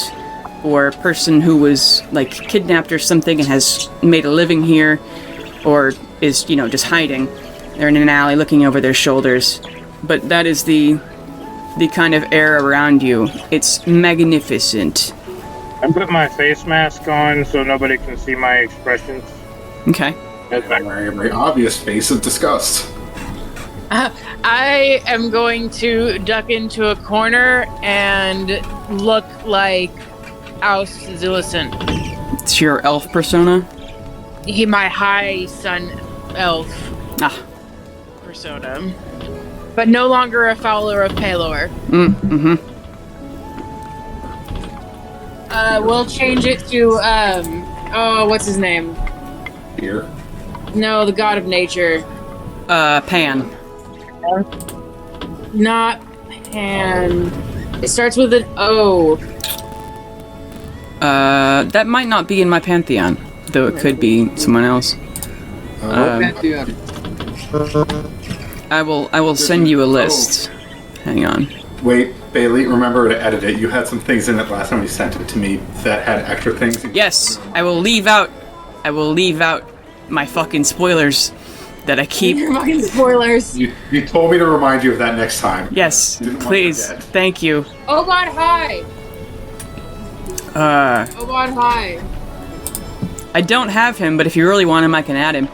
or person who was like kidnapped or something and has made a living here, or is, just hiding. They're in an alley looking over their shoulders. But that is the kind of air around you. It's magnificent. I put my face mask on so nobody can see my expressions. Okay. That's my very obvious face of disgust. I am going to duck into a corner and look like Aus Zillicent. It's your elf persona? My high sun elf persona. But no longer a follower of Pelor. We'll change it to, what's his name? Here. No, the god of nature. Pan. Not Pan. It starts with an O. That might not be in my pantheon, though it could be someone else. I will send you a list. Hang on. Wait, Bailey, remember to edit it. You had some things in it last time you sent it to me that had extra things. Yes, I will leave out my fucking spoilers that I keep. Your fucking spoilers. You told me to remind you of that next time. Yes, Didn't want to please. forget. Thank you. Oh god, hi. Oh god, hi. I don't have him, but if you really want him, I can add him.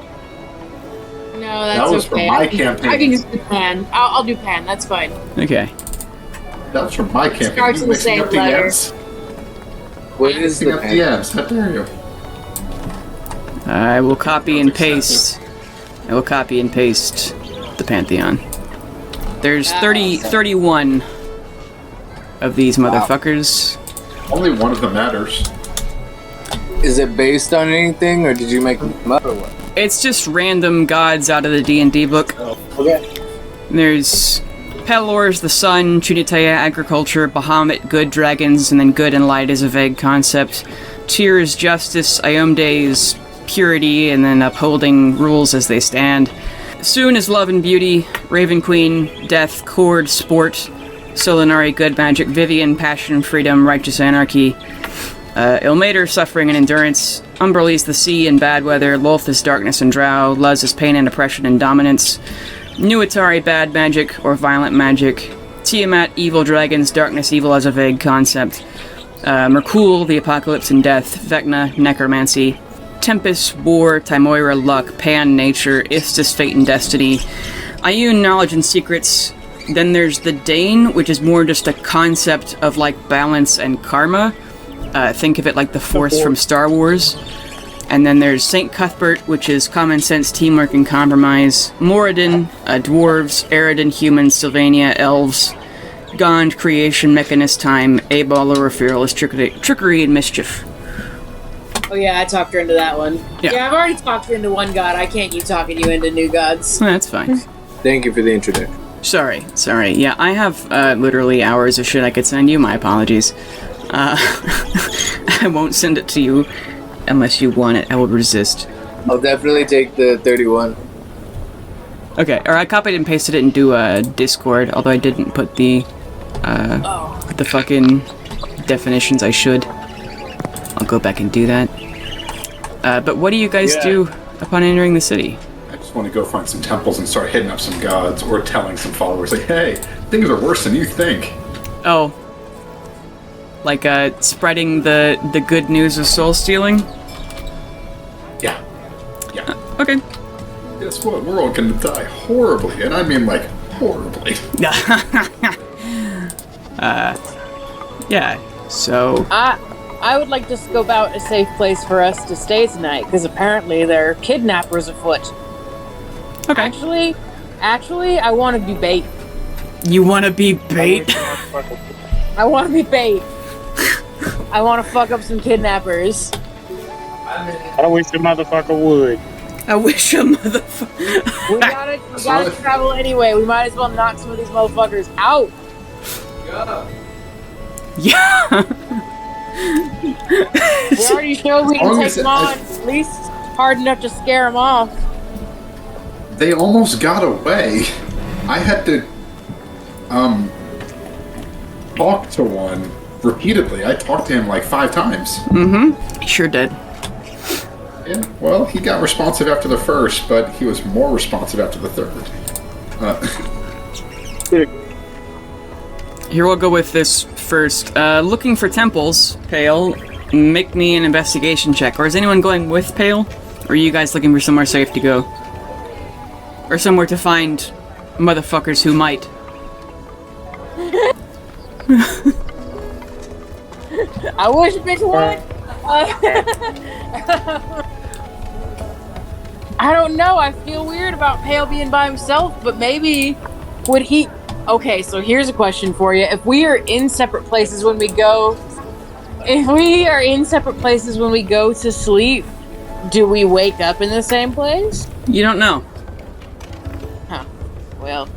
No, that's That was for okay. my campaign. I can just do Pan. I'll do Pan. That's fine. Okay. That was from my campaign. Starts You with the mixing same up the letter. ends. What is Mixing the up the ends. How dare you? I will copy and paste. I will copy and paste the Pantheon. There's 31 of these motherfuckers. Only one of them matters. Is it based on anything, or did you make them up, or what? It's just random gods out of the D&D book. Oh, okay. There's Pelor's the sun, Chunitaya agriculture, Bahamut good dragons, and then good and light is a vague concept. Tyr's justice, Iomde's purity, and then upholding rules as they stand. Soon is love and beauty, Raven Queen, death, cord, sport, Solinari good magic, Vivian passion, freedom, righteous anarchy. Ilmater, suffering and endurance. Umberlee's the sea and bad weather. Lolth is darkness and drow. Luz is pain and oppression and dominance. Nuitari, bad magic or violent magic. Tiamat, evil dragons. Darkness, evil as a vague concept. Merkul, the apocalypse and death. Vecna, necromancy. Tempest, war. Timoira, luck. Pan, nature. Istis, fate and destiny. Ioun, knowledge and secrets. Then there's the Dane, which is more just a concept of like balance and karma. Think of it like the Force from Star Wars. And then there's Saint Cuthbert, which is common sense, teamwork, and compromise. Moradin, dwarves. Eridan, humans. Sylvania, elves. Gond, creation, mechanist, time. Abal, or fearless, trickery, and mischief. Oh yeah, I talked her into that one. Yeah. Yeah, I've already talked her into one god. I can't keep talking you into new gods. That's fine. Thank you for the introduction. Sorry. Yeah, I have literally hours of shit I could send you. My apologies. I won't send it to you unless you want it. I will resist. I'll definitely take the 31. Okay, or I copied and pasted it into Discord, although I didn't put the fucking definitions. I should. I'll go back and do that. But what do you guys do upon entering the city? I just want to go find some temples and start hitting up some gods or telling some followers, like, hey, things are worse than you think. Oh. Like, spreading the good news of soul stealing? Yeah. Okay. Guess what? We're all gonna die horribly, and I mean, like, horribly. Yeah, so... I would like to scope out a safe place for us to stay tonight, because apparently there are kidnappers afoot. Okay. Actually, I want to be bait. You wanna be bait? I want to be bait. I want to fuck up some kidnappers. I wish the motherfucker would. I wish a motherfucker... We gotta travel anyway. We might as well knock some of these motherfuckers out. Yeah! We already showed we can take them on. At least hard enough to scare them off. They almost got away. I had to, talk to one repeatedly. I talked to him like 5 times. Mm-hmm. Sure did. Yeah, well, he got responsive after the first, but he was more responsive after the third. Here, we'll go with this first. Looking for temples, Pale. Make me an investigation check. Or is anyone going with Pale? Or are you guys looking for somewhere safe to go? Or somewhere to find motherfuckers who might? I wish bitch would. I don't know. I feel weird about Pale being by himself, but maybe would he... Okay, so here's a question for you. If we are in separate places when we go... If we are in separate places when we go to sleep, do we wake up in the same place? You don't know. Huh. Well...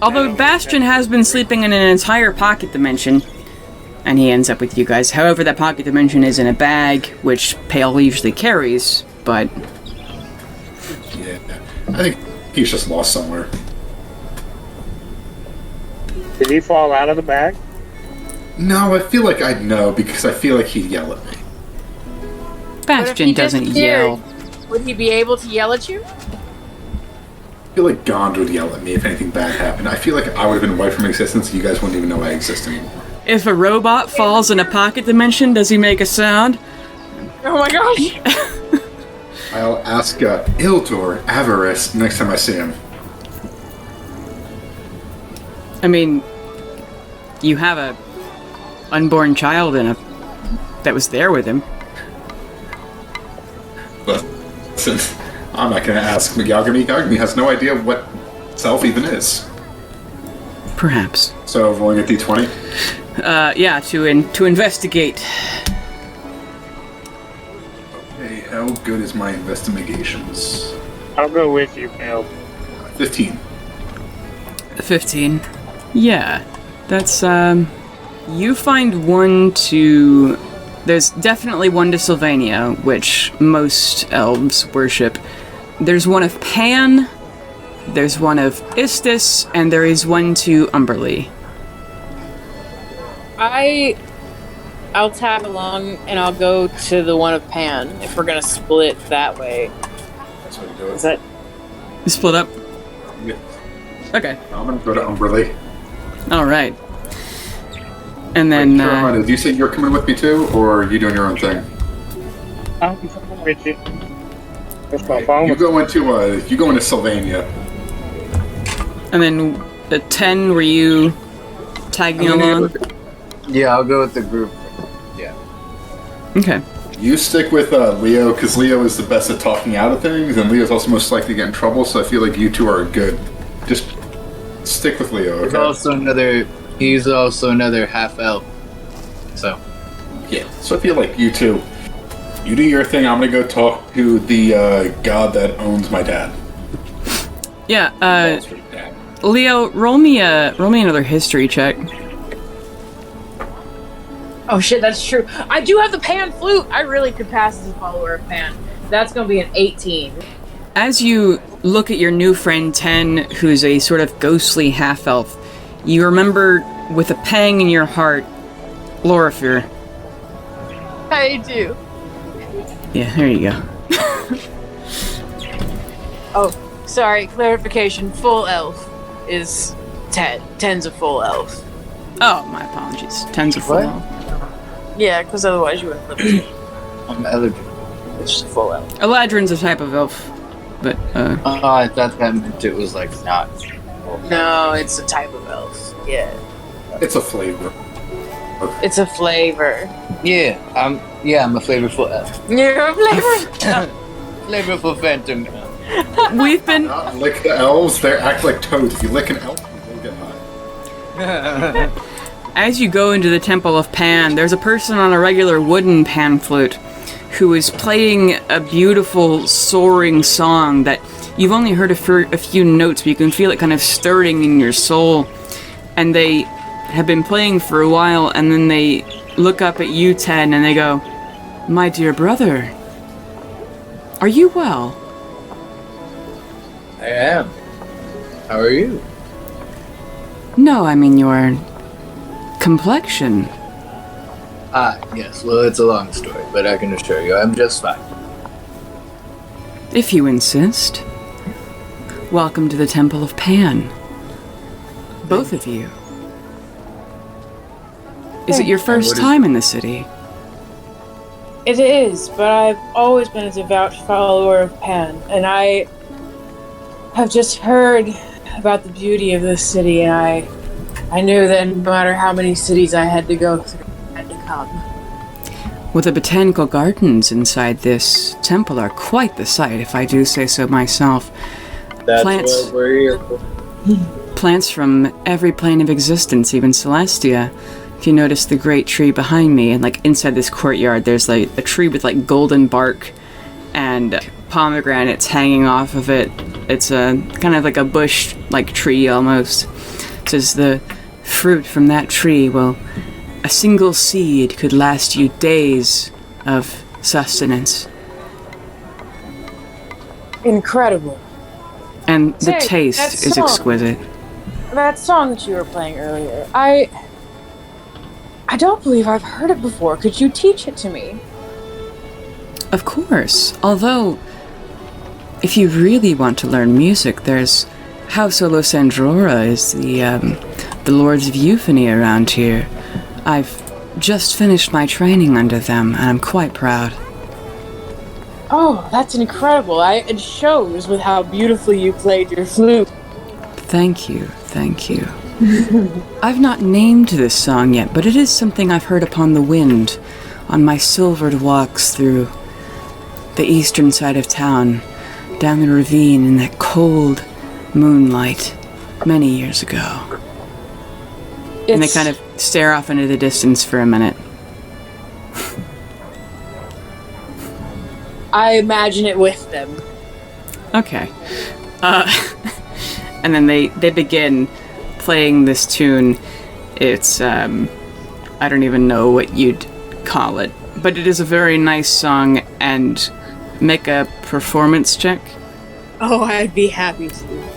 Although Bastion has been sleeping in an entire pocket dimension, and he ends up with you guys. However, that pocket dimension is in a bag, which Pale usually carries, but... Yeah, I think he's just lost somewhere. Did he fall out of the bag? No, I feel like I'd know because I feel like he'd yell at me. But if Bastion he doesn't disappeared, yell. Would he be able to yell at you? I feel like Gond would yell at me if anything bad happened. I feel like I would have been wiped from existence. You guys wouldn't even know I exist anymore. If a robot falls in a pocket dimension, does he make a sound? Oh my gosh! I'll ask Ildor Avarice next time I see him. I mean, you have a unborn child that was there with him. But since I'm not going to ask Yagami. Yagami has no idea what self even is. Perhaps. So rolling a d20. Yeah, to investigate. Okay, how good is my investigations? I'll go with you, Bill. 15. 15. Yeah, that's you find one to. There's definitely one to Sylvania, which most elves worship. There's one of Pan, there's one of Istis, and there is one to Umberly. I'll tag along and I'll go to the one of Pan if we're gonna split that way. That's how you do it. Is that You split up? Yeah. Okay. I'm going to go to Umberly. Alright. And then, Wait, Carolina, do you say you're coming with me too, or are you doing your own thing? I'll be coming with you. That's my phone. You go into Sylvania. and then the 10, were you tagging along? Yeah, I'll go with the group. Yeah. Okay. You stick with Leo, because Leo is the best at talking out of things, and Leo's also most likely to get in trouble, so I feel like you two are good. Just stick with Leo, He's okay? also another half elf. So. Yeah, so I feel like you two. You do your thing, I'm gonna go talk to the god that owns my dad. Yeah, Wall Street dad. Leo, roll me another history check. Oh shit, that's true. I do have the Pan flute. I really could pass as a follower of Pan. That's gonna be an 18. As you look at your new friend Tenn, who's a sort of ghostly half-elf, you remember with a pang in your heart, Lorifir. I do. Yeah, there you go. Oh, sorry, clarification. Full elf is Tenn. Tenn's a full elf. Oh, my apologies. Tenn's a full What? elf. Yeah, because otherwise you wouldn't live. I'm Eldritch. It's just a full elf. Eladrin's a type of elf, but, Oh, I thought that meant it was like not. No, it's a type of elf. Yeah. It's a flavor. It's a flavor. Yeah, I'm a flavorful elf. You're a flavor. Flavorful phantom. we've been... Not lick the elves, they act like toads. If you lick an elf, you will get high. As you go into the Temple of Pan, there's a person on a regular wooden pan flute who is playing a beautiful, soaring song that you've only heard a few notes, but you can feel it kind of stirring in your soul. And they have been playing for a while, and then they look up at you, Tenn, and they go, "My dear brother, are you well?" I am. How are you? No, I mean your complexion. Ah, yes. Well, it's a long story, but I can assure you I'm just fine. If you insist. Welcome to the Temple of Pan. Both of you. Is it your first time in the city? It is, but I've always been a devout follower of Pan, and I have just heard about the beauty of this city, and I knew that no matter how many cities I had to go through, I had to come. Well, the botanical gardens inside this temple are quite the sight, if I do say so myself. That's Plants. what we're here for. Plants from every plane of existence, even Celestia. If you notice the great tree behind me, and like inside this courtyard, there's like a tree with like golden bark and pomegranates hanging off of it. It's a kind of like a bush like tree almost. It says the fruit from that tree, well, a single seed could last you days of sustenance. Incredible. And the Say, taste that is song. exquisite. that song that you were playing earlier, I don't believe I've heard it before. Could you teach it to me? Of course. Although, if you really want to learn music, there's House Olosandrora is the Lords of Euphony around here. I've just finished my training under them, and I'm quite proud. Oh, that's incredible. It shows with how beautifully you played your flute. Thank you. I've not named this song yet, but it is something I've heard upon the wind, on my silvered walks through the eastern side of town, down the ravine in that cold moonlight many years ago. And they kind of stare off into the distance for a minute. I imagine it with them. Okay. And then they begin playing this tune. It's, I don't even know what you'd call it, but it is a very nice song, and make a performance check. Oh, I'd be happy to.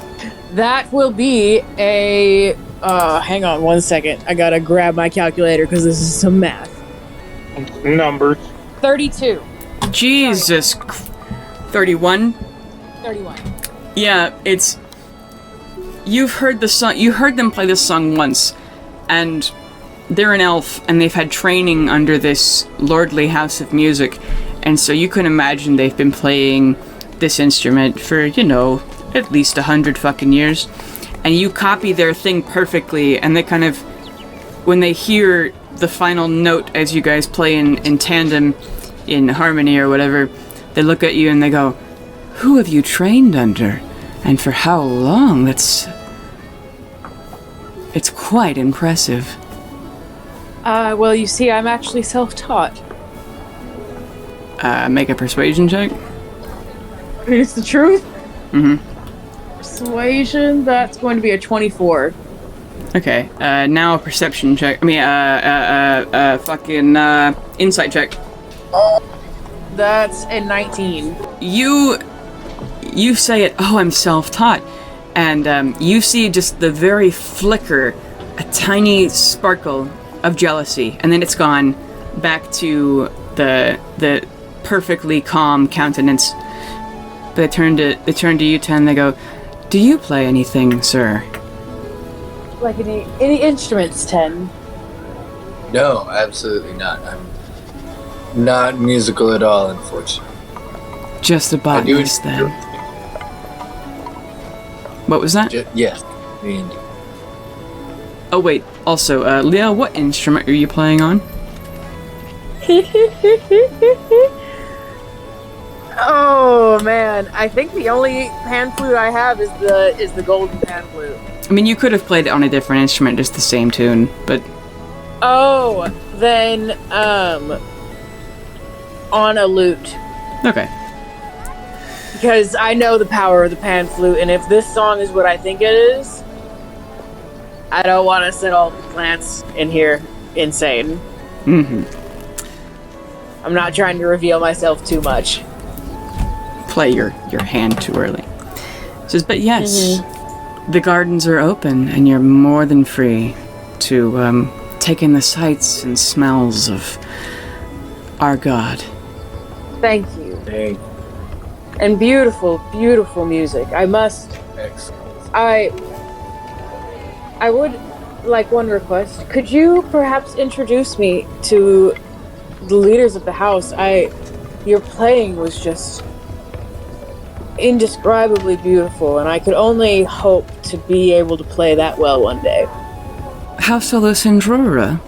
That will be a... hang on 1 second. I gotta grab my calculator because this is some math. Numbers. 32. Jesus. 31? 31. Yeah, it's... You've heard the song... You heard them play this song once, and they're an elf, and they've had training under this lordly house of music, and so you can imagine they've been playing this instrument for, at least 100 fucking years. And you copy their thing perfectly, and they kind of... When they hear the final note as you guys play in tandem, in harmony or whatever, they look at you and they go, "Who have you trained under? And for how long? It's quite impressive." Well, you see, I'm actually self-taught. Make a persuasion check. It's the truth? Mm-hmm. Persuasion, that's going to be a 24. Okay, now a perception check. I mean, fucking, insight check. That's a 19. You say it, "Oh, I'm self-taught," and you see just the very flicker, a tiny sparkle of jealousy, and then it's gone back to the perfectly calm countenance. But they turn to you, Tenn. They go, "Do you play anything, sir?" Like any instruments, Tenn? No, absolutely not. I'm not musical at all, unfortunately. Just a botanist, then. What was that? Yes. I mean, Oh, wait. Also, Leah, what instrument are you playing on? Oh man, I think the only pan flute I have is the golden pan flute. I mean, you could have played it on a different instrument, just the same tune, but... Oh, then on a lute. Okay. Because I know the power of the pan flute, and if this song is what I think it is, I don't want to set all the plants in here insane. Mm-hmm. I'm not trying to reveal myself too much. Play your hand too early. Says, but yes, the gardens are open, and you're more than free to take in the sights and smells of our god. Thank you. thank And beautiful, beautiful music. I must... Excellent. I would like one request. Could you perhaps introduce me to the leaders of the house? Your playing was just indescribably beautiful, and I could only hope to be able to play that well one day. House Olosandrora?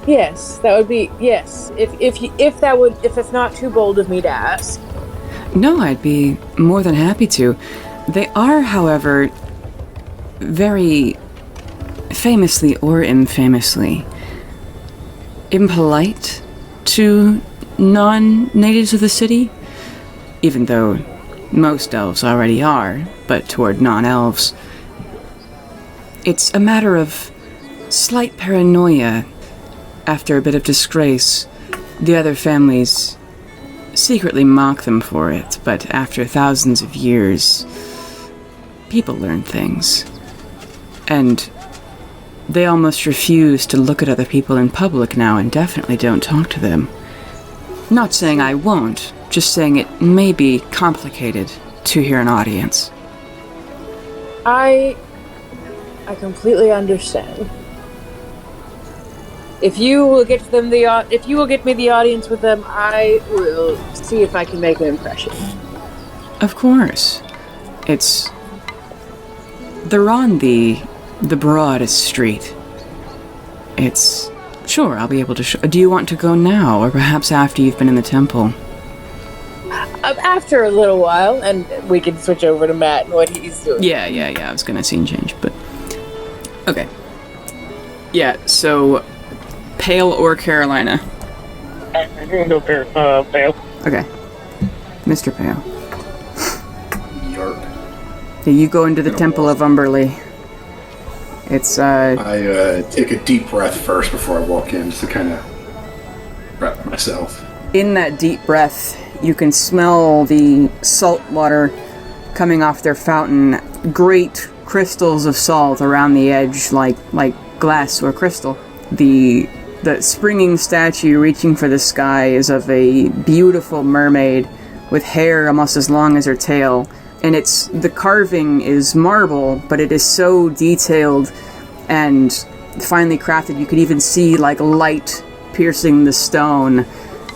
Yes, that would be yes. If it's not too bold of me to ask. No, I'd be more than happy to. They are, however, very famously or infamously impolite to non-natives of the city, even though most elves already are, but toward non-elves. It's a matter of slight paranoia. After a bit of disgrace, the other families secretly mock them for it, but after thousands of years, people learn things. And they almost refuse to look at other people in public now and definitely don't talk to them. Not saying I won't, just saying it may be complicated to hear an audience. I completely understand. If you will get them if you will get me the audience with them, I will see if I can make an impression. Of course. They're on the broadest street. Sure, I'll be able to show. Do you want to go now, or perhaps after you've been in the temple? After a little while, and we can switch over to Matt and what he's doing. Yeah, I was gonna scene change, but... Okay. Yeah, so... Pale or Carolina? I'm going to go Pale. Okay. Mr. Pale. Yarp. Yeah, you go into the Temple of Umberly. It's, I take a deep breath first before I walk in, just to kind of prep myself. In that deep breath, you can smell the salt water coming off their fountain. Great crystals of salt around the edge, like glass or crystal. The springing statue reaching for the sky is of a beautiful mermaid with hair almost as long as her tail. And the carving is marble, but it is so detailed and finely crafted. You could even see light piercing the stone,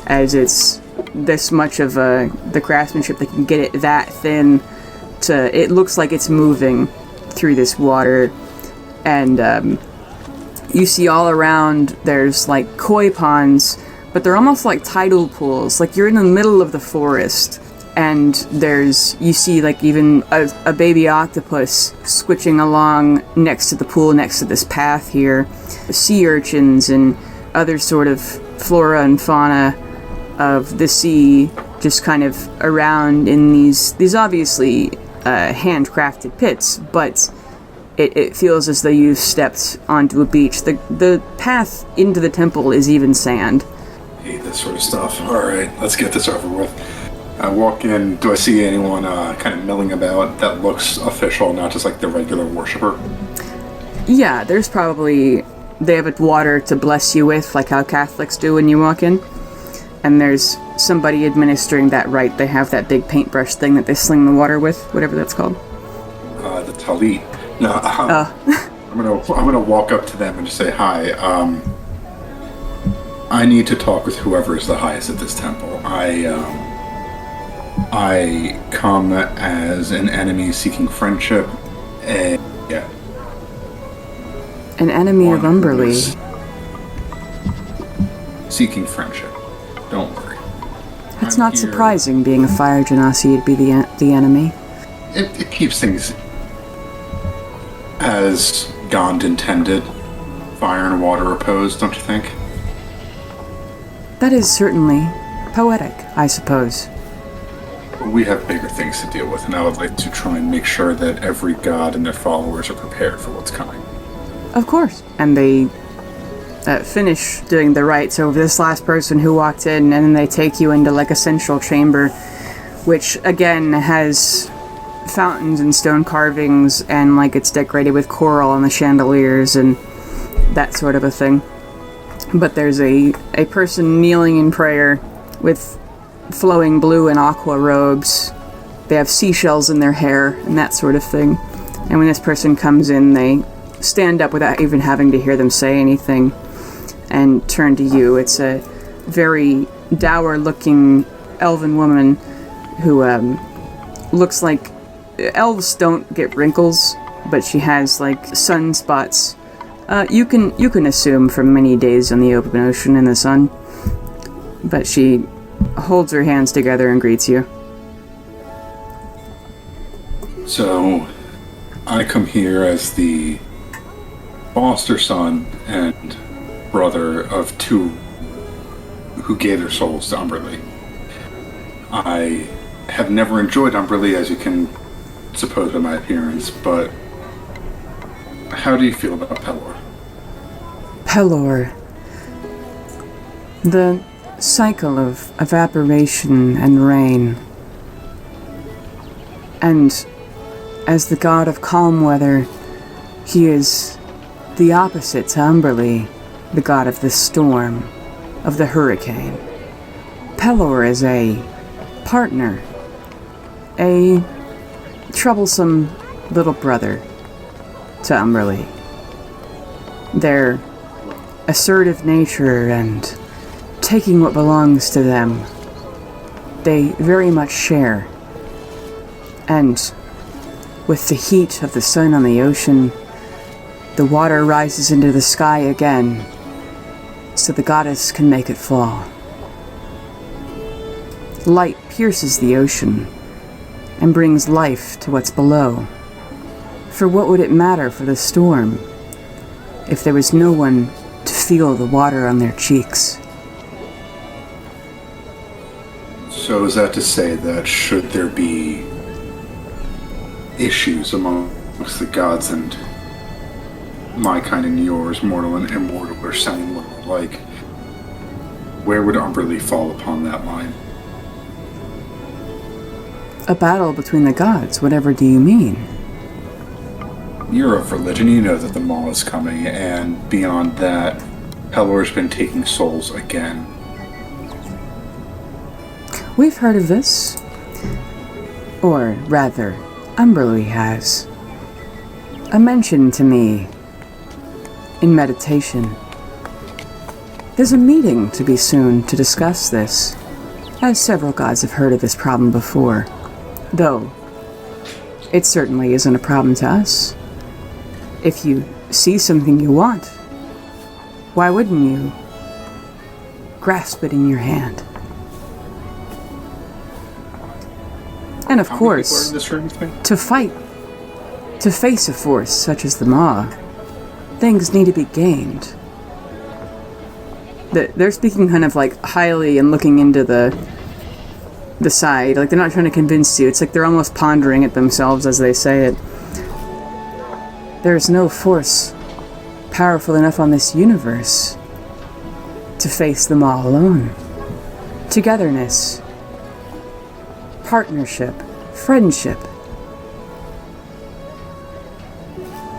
as it's this much of the craftsmanship that can get it that thin. It looks like it's moving through this water, and you see all around there's koi ponds, but they're almost like tidal pools. You're in the middle of the forest. And you see even a baby octopus squitching along next to the pool, next to this path here. Sea urchins and other sort of flora and fauna of the sea just kind of around in these obviously handcrafted pits, but it feels as though you've stepped onto a beach. The path into the temple is even sand. I hate this sort of stuff. Alright, let's get this over with. I walk in, do I see anyone kind of milling about that looks official, not just the regular worshiper? Yeah, they have a water to bless you with, like how Catholics do when you walk in. And there's somebody administering that rite. They have that big paintbrush thing that they sling the water with, whatever that's called. The talit. No, I'm gonna walk up to them and just say, hi, I need to talk with whoever is the highest at this temple. I come as an enemy seeking friendship, and yeah. An enemy of Umberly. Seeking friendship. Don't worry. It's I'm not here. surprising, being a fire genasi, you'd be the enemy. It keeps things as Gond intended. Fire and water opposed, don't you think? That is certainly poetic, I suppose. We have bigger things to deal with, and I would like to try and make sure that every god and their followers are prepared for what's coming. Of course. And they finish doing the rites over this last person who walked in, and then they take you into a central chamber, which again has fountains and stone carvings, and it's decorated with coral on the chandeliers and that sort of a thing. But there's a person kneeling in prayer with flowing blue and aqua robes. They have seashells in their hair and that sort of thing. And when this person comes in, they stand up without even having to hear them say anything and turn to you. It's a very dour-looking elven woman who looks like... Elves don't get wrinkles, but she has sunspots. You can assume from many days on the open ocean in the sun. But she holds her hands together and greets you. So, I come here as the foster son and brother of two who gave their souls to Umberly. I have never enjoyed Umberly, as you can suppose by my appearance, but how do you feel about Pelor? Pelor. The cycle of evaporation and rain. And as the god of calm weather, He is the opposite to Umberly, the god of the storm, of the hurricane. Pelor is a partner, a troublesome little brother to Umberly. Their assertive nature and taking what belongs to them, they very much share. And with the heat of the sun on the ocean, the water rises into the sky again, so the goddess can make it fall. Light pierces the ocean and brings life to what's below. For what would it matter for the storm if there was no one to feel the water on their cheeks? So is that to say that should there be issues amongst the gods and my kind and yours, mortal and immortal, or sounding what alike, where would Umberly fall upon that line? A battle between the gods, whatever do you mean? You're of religion, you know that the Maw is coming, and beyond that, Pelor's been taking souls again. We've heard of this. Or rather, Umberly has. A mention to me in meditation. There's a meeting to be soon to discuss this, as several gods have heard of this problem before. Though, it certainly isn't a problem to us. If you see something you want, why wouldn't you grasp it in your hand? And of course, to fight, to face a force such as the Maw, things need to be gained. They're speaking kind of like highly and looking into the side, like they're not trying to convince you. It's like they're almost pondering it themselves as they say it. There's no force powerful enough on this universe to face them all alone. Togetherness, partnership, friendship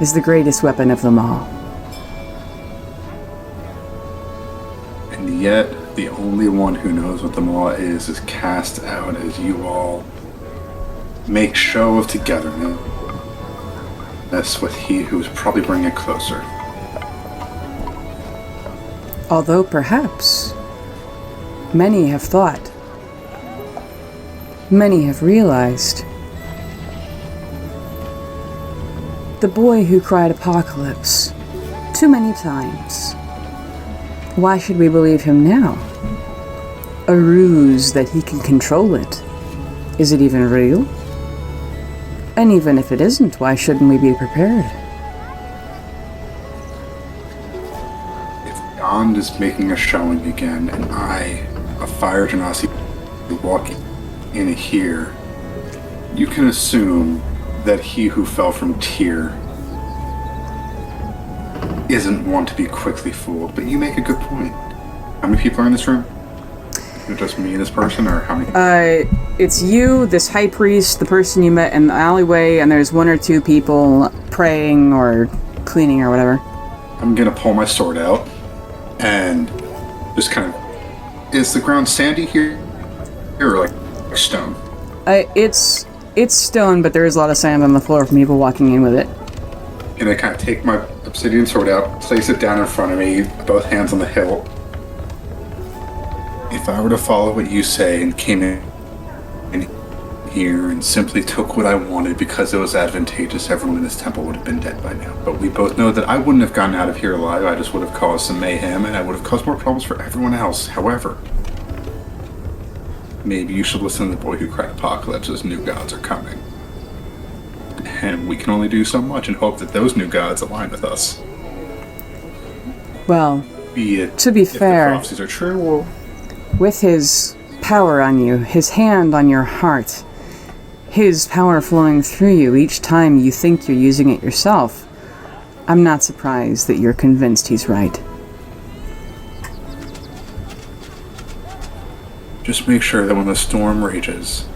is the greatest weapon of them all. And yet, the only one who knows what the Maw is cast out as you all make show of togetherness. That's with he who's probably bringing it closer. Although perhaps many have thought, many have realized, the boy who cried apocalypse too many times. Why should we believe him now? A ruse that he can control it. Is it even real? And even if it isn't, why shouldn't we be prepared? If Gond is making a showing again, and I, a fire genasi, walk in here, you can assume that he who fell from Tyr isn't one to be quickly fooled, but you make a good point. How many people are in this room? Is it just me and this person, or how many? It's you, this high priest, the person you met in the alleyway, and there's one or two people praying or cleaning or whatever. I'm gonna pull my sword out and just kind of... Is the ground sandy here? Or like stone? It's stone, but there is a lot of sand on the floor from people walking in with it. And I kind of take my obsidian sword out, place it down in front of me, both hands on the hilt. If I were to follow what you say and came in here and simply took what I wanted because it was advantageous, everyone in this temple would have been dead by now. But we both know that I wouldn't have gotten out of here alive. I just would have caused some mayhem, and I would have caused more problems for everyone else. However, maybe you should listen to the boy who cried apocalypse, as new gods are coming. And we can only do so much and hope that those new gods align with us. Well, Be it to be if fair, the prophecies are true, or with his power on you, his hand on your heart, his power flowing through you each time you think you're using it yourself, I'm not surprised that you're convinced he's right. just make sure that when the storm rages,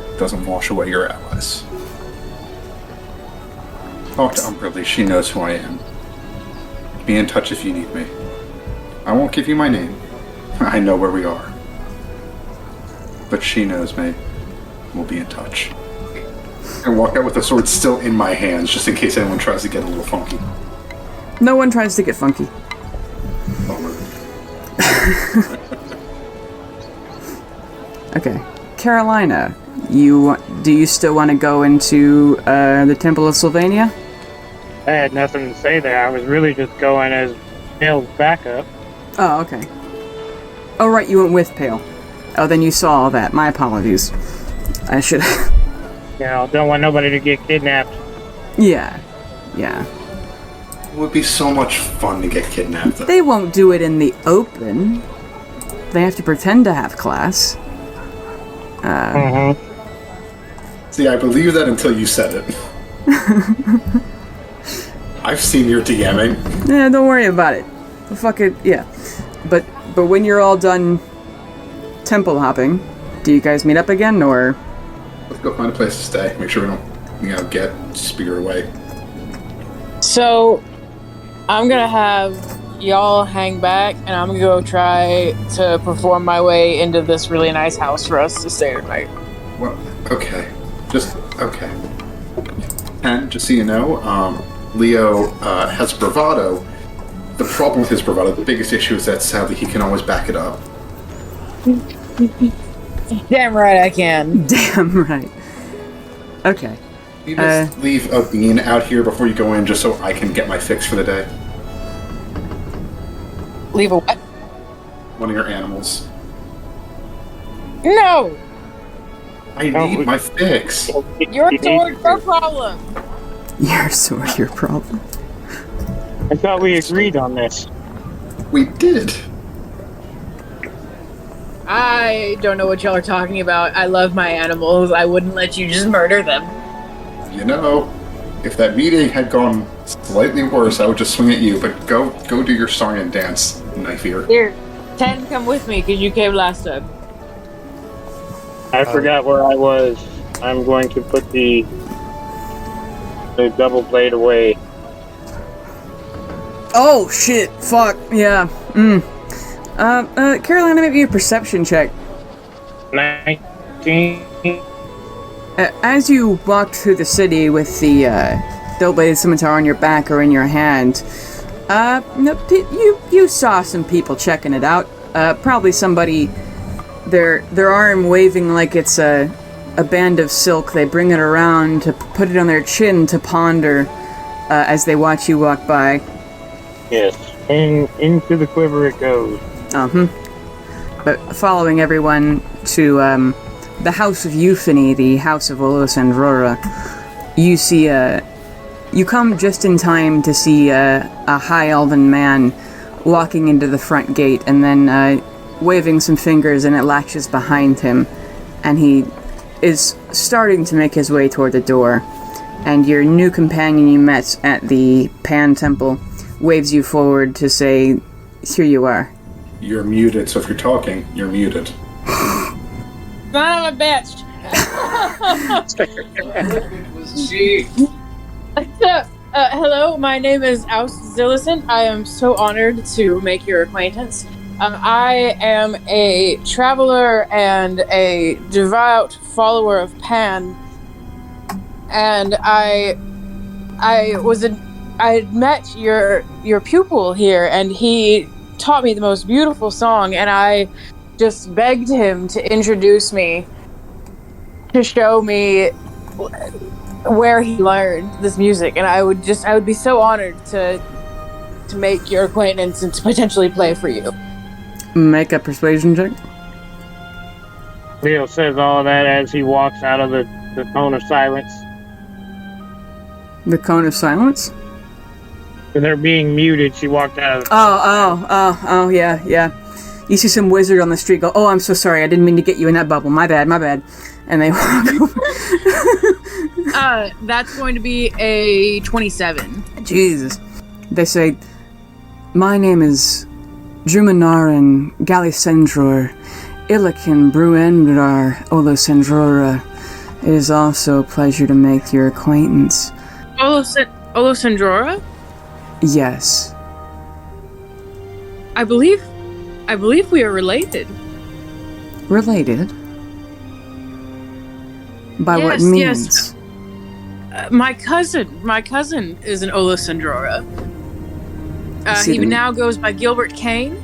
it doesn't wash away your allies. Talk to Umberly. She knows who I am. Be in touch if you need me. I won't give you my name. I know where we are. But she knows me. We'll be in touch. And walk out with the sword still in my hands, just in case anyone tries to get a little funky. No one tries to get funky. Bummer. Okay. Carolina, do you still want to go into the Temple of Sylvania? I had nothing to say there. I was really just going as Pale's backup. Oh, okay. Oh, right, you went with Pale. Oh, then you saw all that. My apologies. I should... You know, don't want nobody to get kidnapped. Yeah. It would be so much fun to get kidnapped. They won't do it in the open. They have to pretend to have class. See, I believe that until you said it. I've seen your DMing. Yeah, don't worry about it. Fuck it, yeah. But when you're all done temple hopping, do you guys meet up again, or...? Let's go find a place to stay. Make sure we don't, get speared away. So, I'm gonna have y'all hang back, and I'm gonna go try to perform my way into this really nice house for us to stay tonight. Well, okay. Okay. And just so you know, Leo has bravado. The problem with his bravado, the biggest issue is that sadly he can always back it up. Damn right I can. Damn right. Okay. You just leave a bean out here before you go in just so I can get my fix for the day. Leave a what? One of your animals. No! I need my fix. Your sword, your problem. Your sword, your problem. I thought we agreed on this. We did. I don't know what y'all are talking about. I love my animals. I wouldn't let you just murder them. You know, if that meeting had gone slightly worse, I would just swing at you, but go do your song and dance, knife here. Here, Tenn, come with me, because you came last time. I forgot where I was. I'm going to put the double blade away. Oh, shit. Fuck. Yeah. Carolina, maybe a perception check. 19. As you walked through the city with the double-bladed scimitar on your back or in your hand, you saw some people checking it out. Probably somebody, their arm waving like it's a band of silk. They bring it around to put it on their chin to ponder as they watch you walk by. Yes, and into the quiver it goes. But following everyone to the House of Euphony, the House of Olos and Rora, you see you come just in time to see a high elven man walking into the front gate and then waving some fingers, and it latches behind him, and he is starting to make his way toward the door. And your new companion you met at the Pan Temple waves you forward to say, "Here you are." You're muted, so if you're talking, you're muted. Son of a bitch! Hello, my name is Zillison. I am so honored to make your acquaintance. I am a traveler and a devout follower of Pan, and I had met your pupil here, and he taught me the most beautiful song, and I just begged him to introduce me, to show me where he learned this music, and I would be so honored to make your acquaintance and to potentially play for you. Make a persuasion check. Leo says all of that as he walks out of the cone of silence. The cone of silence? They're being muted. She walked out of the Oh, yeah. You see some wizard on the street go, "Oh, I'm so sorry, I didn't mean to get you in that bubble, my bad. And they walk over. That's going to be a 27. Jesus. They say, "My name is Druminarin Galisendror Ilikin Bruendrar Olosendrora. It is also a pleasure to make your acquaintance." Olosandrora? Yes. I believe we are related. Related? By what Yes, means? yes. My cousin is an Olosandrora. He now goes by Gilbert Kane.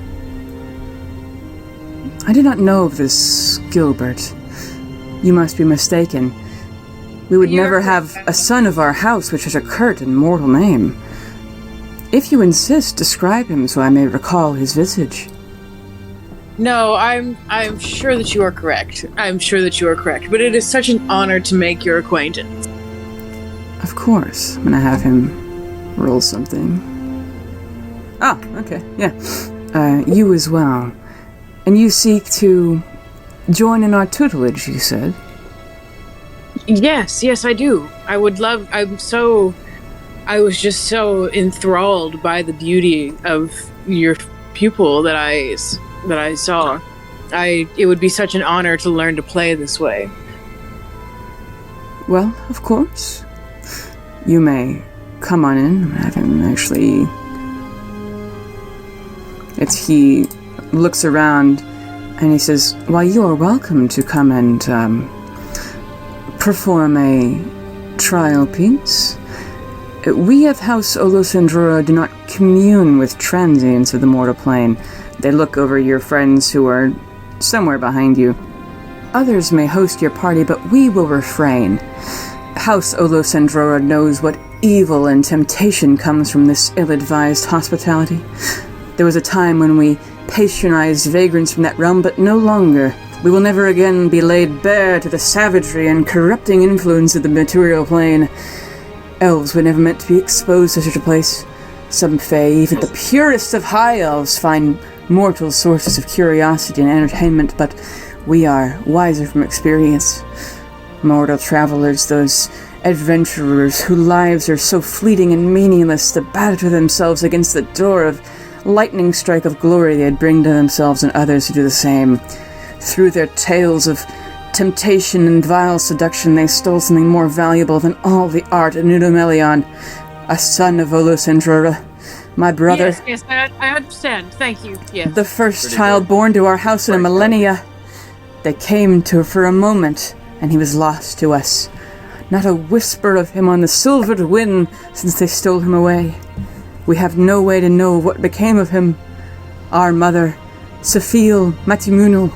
I did not know of this, Gilbert. You must be mistaken. We would You're never have a son of our house with such a curt and mortal name. If you insist, describe him so I may recall his visage. No, I'm sure that you are correct. I'm sure that you are correct. But it is such an honor to make your acquaintance. Of course. I'm gonna have him roll something. Ah, okay, yeah. You as well. And you seek to join in our tutelage, you said? Yes, I do. I would love. I was just so enthralled by the beauty of your pupil that I saw. It would be such an honor to learn to play this way. Well, of course. You may come on in. Have him actually. He looks around and he says, "Why, you are welcome to come and perform a trial piece. We of House Olosandrora do not commune with transients of the mortal plane." They look over your friends who are somewhere behind you. "Others may host your party, but we will refrain. House Olosandrora knows what evil and temptation comes from this ill-advised hospitality. There was a time when we patronized vagrants from that realm, but no longer. We will never again be laid bare to the savagery and corrupting influence of the material plane. Elves were never meant to be exposed to such a place. Some fae, even the purest of high elves, find mortal sources of curiosity and entertainment, but we are wiser from experience. Mortal travelers, those adventurers whose lives are so fleeting and meaningless, to batter themselves against the door of lightning strike of glory they'd bring to themselves and others who do the same. Through their tales of temptation and vile seduction, they stole something more valuable than all the art of Nudamelion, a son of Olosandrora, my brother. Yes, I understand. Thank you. Yes. The first child born to our house in a millennia. They came to for a moment, and he was lost to us. Not a whisper of him on the silvered wind since they stole him away. We have no way to know what became of him. Our mother, Safil Matimunal,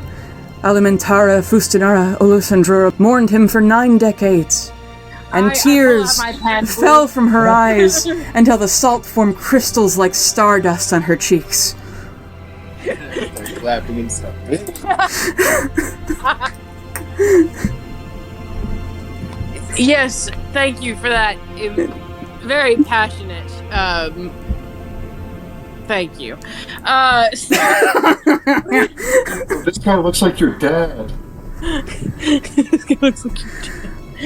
Alimentara Fustinara Olosandrora, mourned him for 9 decades. And tears fell from her eyes until the salt formed crystals like stardust on her cheeks. Laughing and stuff. Yes, thank you for that. Very passionate. Thank you. This guy looks like your dad.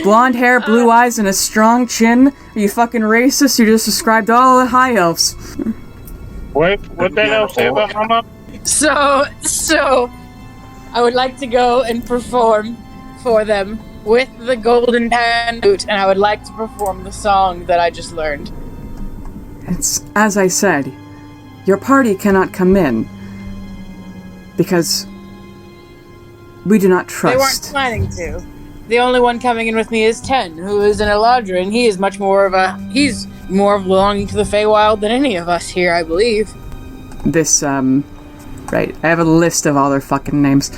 Blonde hair, blue eyes, and a strong chin. Are you fucking racist? You just described all the high elves. What the hell say about Mama? So I would like to go and perform for them with the golden pan flute, and I would like to perform the song that I just learned. It's as I said. Your party cannot come in because we do not trust. They weren't planning to. The only one coming in with me is Tenn, who is an Eladra, and he is he's more of belonging to the Feywild than any of us here, I believe. This, right, I have a list of all their fucking names.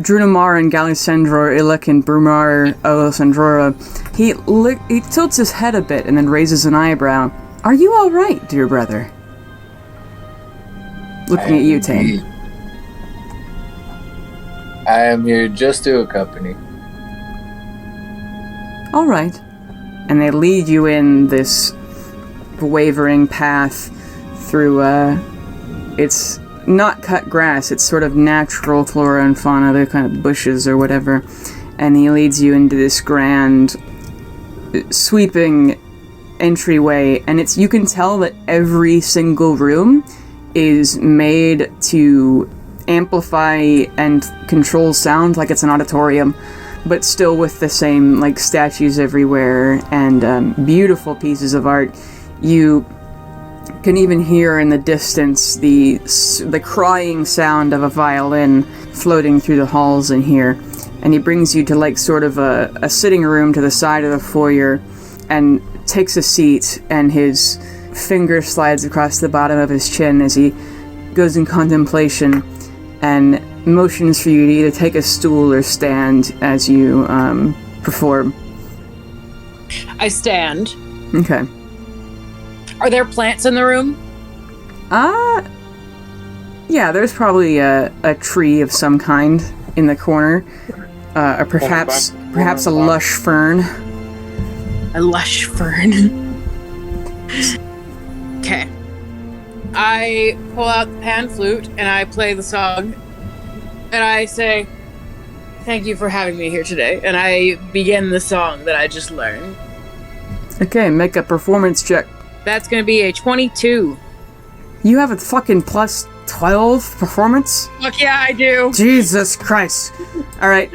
Drunamar and Galisandror, Illic and Brumar, Olosandrora. He tilts his head a bit and then raises an eyebrow. Are you alright, dear brother? Looking at you, Tenn. I am here just to accompany. Alright. And they lead you in this wavering path through, it's not cut grass, it's sort of natural flora and fauna, they're kind of bushes or whatever. And he leads you into this grand, sweeping entryway, and you can tell that every single room is made to amplify and control sound like it's an auditorium, but still with the same like statues everywhere and beautiful pieces of art. You can even hear in the distance the crying sound of a violin floating through the halls in here. And he brings you to like sort of a sitting room to the side of the foyer and takes a seat, and his finger slides across the bottom of his chin as he goes in contemplation and motions for you to either take a stool or stand as you perform. I stand. Okay. Are there plants in the room? Yeah, there's probably a tree of some kind in the corner. Or perhaps a lush fern. A lush fern. Okay. I pull out the pan flute and I play the song. And I say, "Thank you for having me here today." And I begin the song that I just learned. Okay, make a performance check. That's gonna be a 22. You have a fucking plus 12 performance? Look, yeah, I do. Jesus Christ. Alright,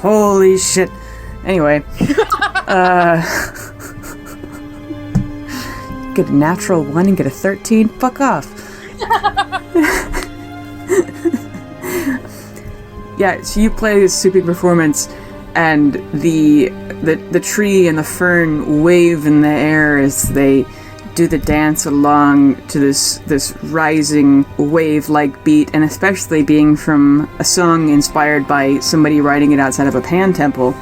holy shit. Anyway, get a natural 1 and get a 13? Fuck off. Yeah, so you play this super performance, and the tree and the fern wave in the air as they do the dance along to this rising wave-like beat, and especially being from a song inspired by somebody writing it outside of a Pan temple,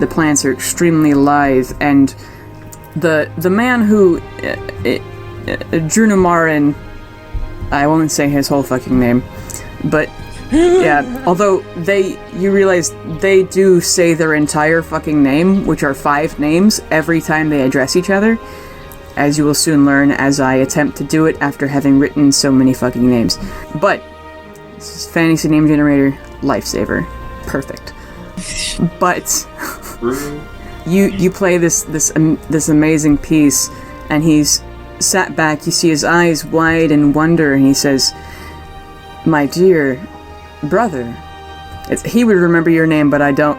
the plants are extremely alive, and the man who Drunumarin, I won't say his whole fucking name, but yeah, although you realize they do say their entire fucking name, which are 5 names, every time they address each other, as you will soon learn as I attempt to do it after having written so many fucking names. But, this is fantasy name generator, lifesaver. Perfect. But, you play this amazing piece, and he's sat back, you see his eyes wide in wonder, and he says, "My dear brother," he would remember your name, but I don't.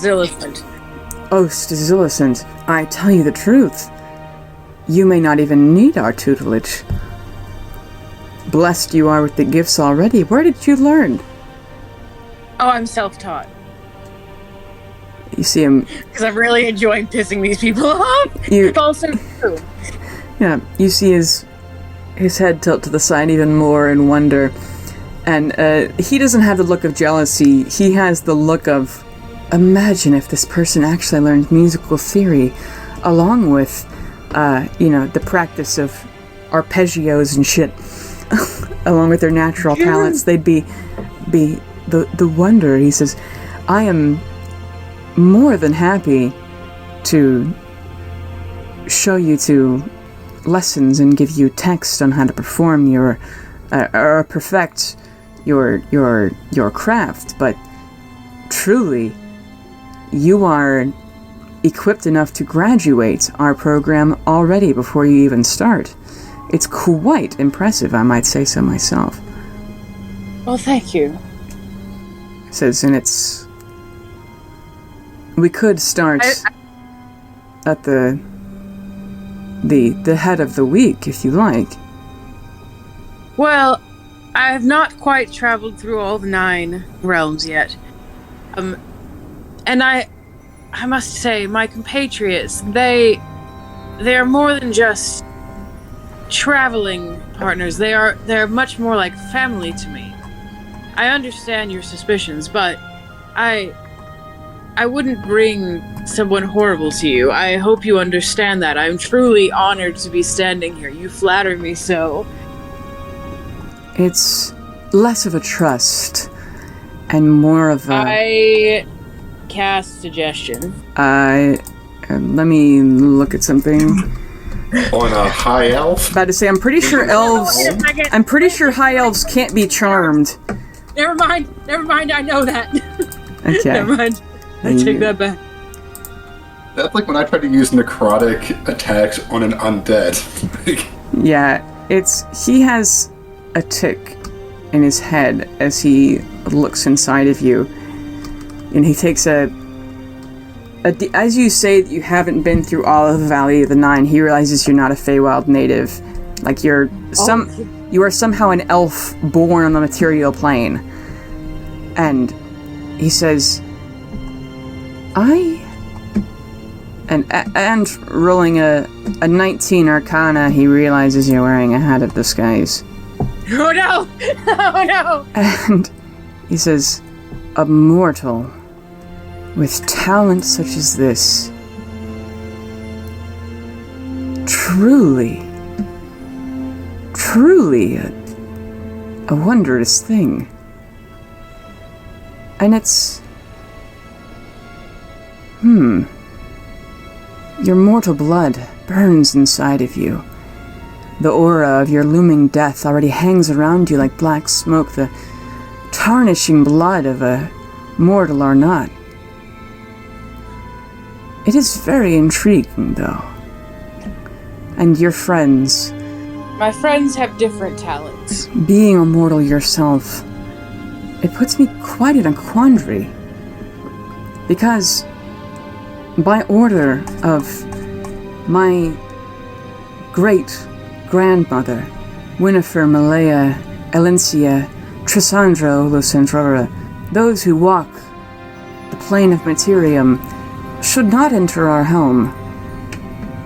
Zillicent. Oh, Zillicent, I tell you the truth. You may not even need our tutelage. Blessed you are with the gifts already. Where did you learn? Oh, I'm self-taught. You see him. Because I'm really enjoying pissing these people off. It's also true. Yeah, you see his head tilt to the side even more in wonder. And he doesn't have the look of jealousy. He has the look of, imagine if this person actually learned musical theory along with, the practice of arpeggios and shit, along with their natural talents. They'd be the wonder. He says, "I am more than happy to show you to lessons and give you text on how to perform your or perfect your craft, but truly you are equipped enough to graduate our program already before you even start. It's quite impressive, I might say so myself." Well, thank you. Says, and we could start at the head of the week, if you like. Well, I have not quite traveled through all the 9 realms yet. And I must say, my compatriots, they are more than just traveling partners. They're much more like family to me. I understand your suspicions, but I wouldn't bring someone horrible to you. I hope you understand that. I'm truly honored to be standing here. You flatter me so. It's less of a trust and more of a... I cast suggestion. Let me look at something. On a high elf? About to say, I'm pretty sure high elves can't be charmed. Never mind, I know that. Okay. Never mind. I take that back. That's like when I tried to use necrotic attacks on an undead. Yeah, he has a tick in his head as he looks inside of you, and he takes a as you say that you haven't been through all of the Valley of the Nine, he realizes you're not a Feywild native. Like you are somehow an elf born on the material plane. And he says, and rolling a 19 Arcana, he realizes you're wearing a hat of disguise. Oh no! Oh no! And he says, a mortal with talent such as this. Truly a wondrous thing. And it's... Your mortal blood burns inside of you. The aura of your looming death already hangs around you like black smoke, the tarnishing blood of a mortal or not. It is very intriguing, though. And your friends... My friends have different talents. Being a mortal yourself, it puts me quite in a quandary. Because, by order of my great-grandmother, Winifred Malaya Elincia Trisandro Lucendrora, those who walk the plane of Materium should not enter our home,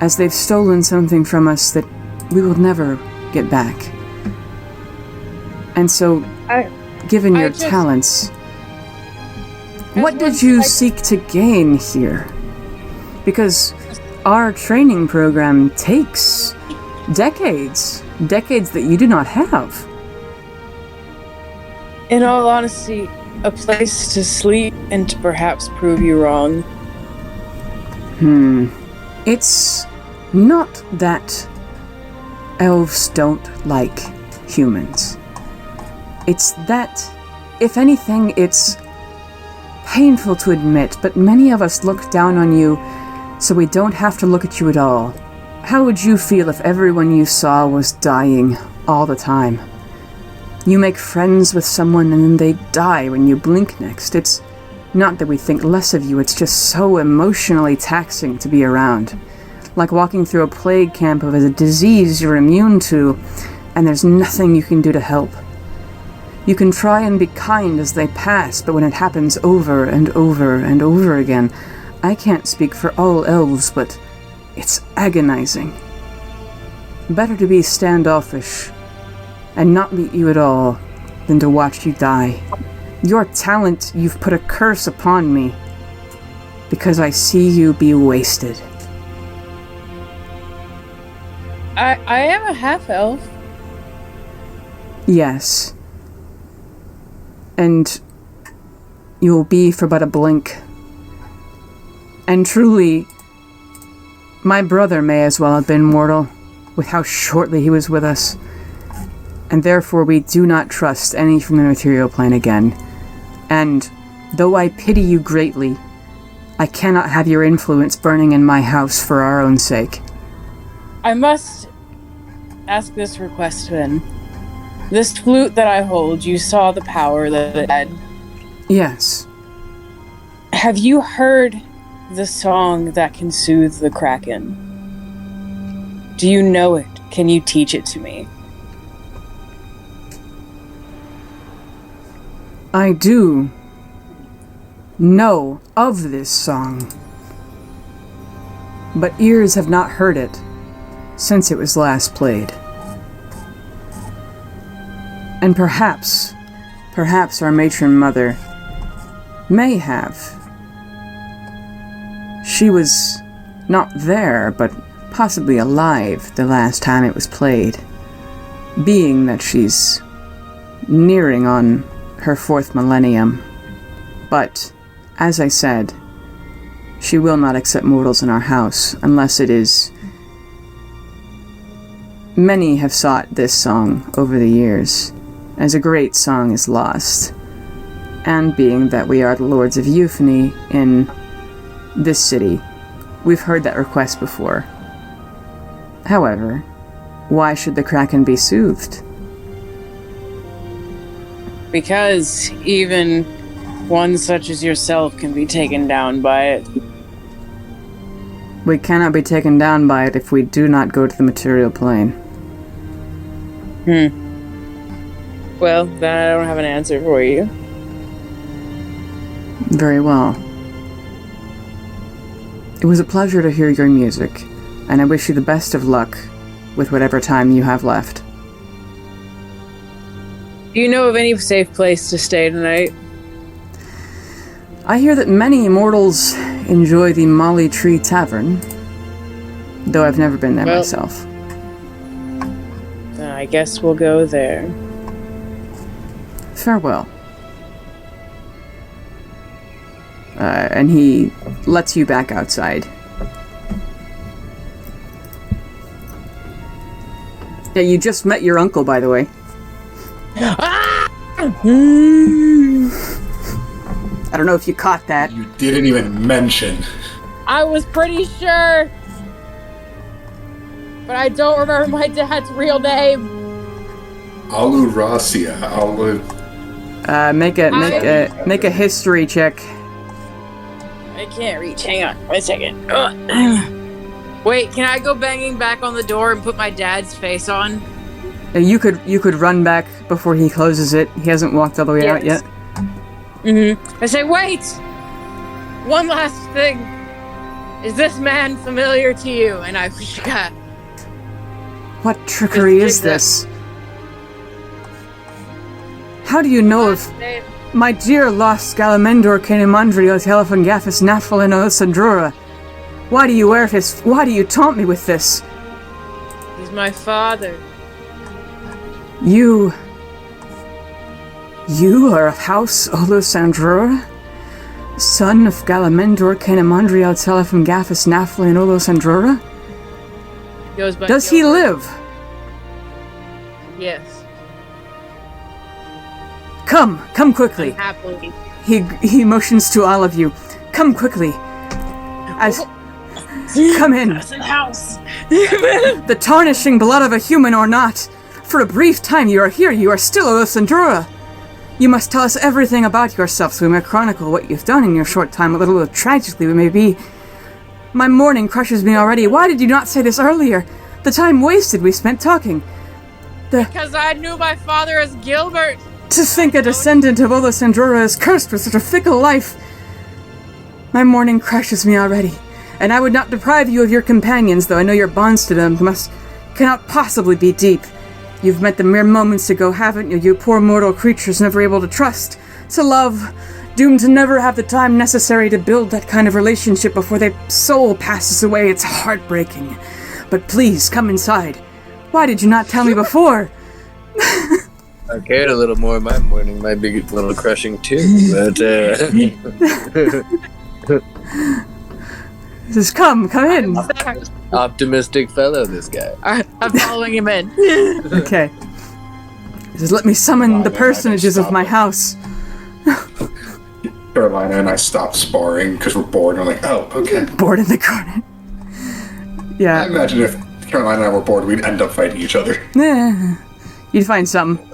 as they've stolen something from us that we will never get back. And so, given your talents, what did you seek to gain here? Because our training program takes decades that you do not have. In all honesty, a place to sleep and to perhaps prove you wrong. It's not that elves don't like humans. It's that, if anything, it's painful to admit, but many of us look down on you so we don't have to look at you at all. How would you feel if everyone you saw was dying all the time? You make friends with someone and then they die when you blink next. It's not that we think less of you, it's just so emotionally taxing to be around. Like walking through a plague camp of a disease you're immune to, and there's nothing you can do to help. You can try and be kind as they pass, but when it happens over and over and over again, I can't speak for all elves, but it's agonizing. Better to be standoffish and not meet you at all than to watch you die. Your talent, you've put a curse upon me, because I see you be wasted. I am a half-elf. Yes. And you'll be for but a blink. And truly, my brother may as well have been mortal, with how shortly he was with us. And therefore we do not trust any from the material plane again. And, though I pity you greatly, I cannot have your influence burning in my house for our own sake. I must ask this request then. This flute that I hold, you saw the power that it had. Yes. Have you heard the song that can soothe the Kraken? Do you know it? Can you teach it to me? I do know of this song, but ears have not heard it since it was last played. And perhaps our matron mother may have. She was not there, but possibly alive the last time it was played, being that she's nearing on her 4th millennium. But, as I said, she will not accept mortals in our house unless it is... Many have sought this song over the years, as a great song is lost. And being that we are the Lords of Euphony in this city, we've heard that request before. However, why should the Kraken be soothed? Because even one such as yourself can be taken down by it. We cannot be taken down by it if we do not go to the material plane. Well, then I don't have an answer for you. Very well. It was a pleasure to hear your music, and I wish you the best of luck with whatever time you have left. Do you know of any safe place to stay tonight? I hear that many immortals enjoy the Molly Tree Tavern, though I've never been there myself. I guess we'll go there. Farewell. And he lets you back outside. Yeah, you just met your uncle, by the way. I don't know if you caught that. You didn't even mention. I was pretty sure, but I don't remember my dad's real name. Aluracia. Make a history check. I can't reach. Hang on. 1 second. Wait, can I go banging back on the door and put my dad's face on? You could run back before he closes it. He hasn't walked all the way out yet. I say, wait! One last thing. Is this man familiar to you? And I forgot. What trickery is this? How do you know of my dear lost Galamendor Kenimandrio Telephongaphis Naphthalin Sandrura? Why do you taunt me with this? He's my father. You are of House Olosandrura? Son of Galamendor Kenimandrio Telephongaphis Naphthalin Olosandrura? Does he live? Yes. Come quickly. Happily. He motions to all of you. Come quickly. Come in. That's in the house. The tarnishing blood of a human or not. For a brief time you are here, you are still Olosandrura. You must tell us everything about yourself so we may chronicle what you've done in your short time, a little tragically we may be. My mourning crushes me already. Why did you not say this earlier? The time wasted we spent talking. Because I knew my father as Gilbert. To think a descendant of Olosandrura is cursed with such a fickle life. My mourning crushes me already. And I would not deprive you of your companions, though I know your bonds to them cannot possibly be deep. You've met them mere moments ago, haven't you? You poor mortal creatures never able to trust, to love, doomed to never have the time necessary to build that kind of relationship before their soul passes away. It's heartbreaking. But please, come inside. Why did you not tell me before? I cared a little more. My morning might be a little crushing too, but Just come in. optimistic fellow, this guy. I'm following him in. Okay. Just let me summon the personages of my house. Carolina and I stopped sparring because we're bored. And we're like, oh, okay. Bored in the corner. I Yeah. imagine if Carolina and I were bored, we'd end up fighting each other. You'd find something.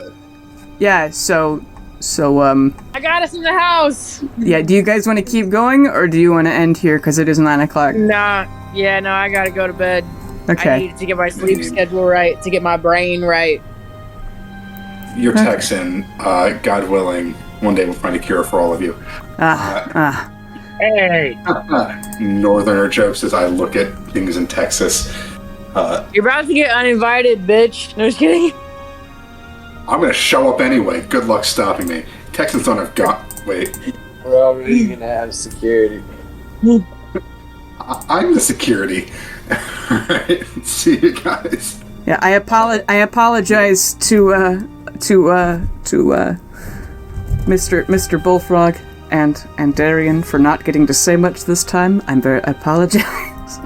Yeah, so, I got us in the house. yeah, do you guys want to keep going, or do you want to end here, because it is 9 o'clock? Nah. Yeah, no, I gotta go to bed. I Okay. needed to get my sleep schedule right, to get my brain right. You're Texan. God willing, one day we'll find a cure for all of you. Hey, Northerner jokes as I look at things in Texas. You're about to get uninvited, bitch. No, just kidding. I'm gonna show up anyway. Good luck stopping me. Texans don't have wait. We're already gonna have security. I'm the security. Alright, see you guys. Yeah, I apologize to Mr. Bullfrog and Darian for not getting to say much this time. I apologize.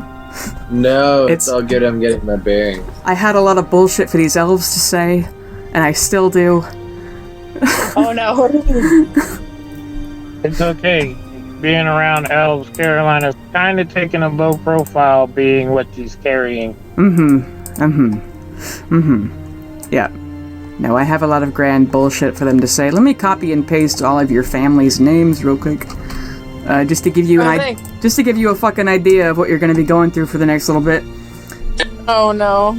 No, it's all good. I'm getting my bearings. I had a lot of bullshit for these elves to say, and I still do. Oh no. it's okay. Being around elves, Carolina's kind of taking a low profile being what she's carrying. Yeah. No, I have a lot of grand bullshit for them to say. Let me copy and paste all of your family's names real quick. Just to give you Okay. just to give you a fucking idea of what you're going to be going through for the next little bit. Oh no.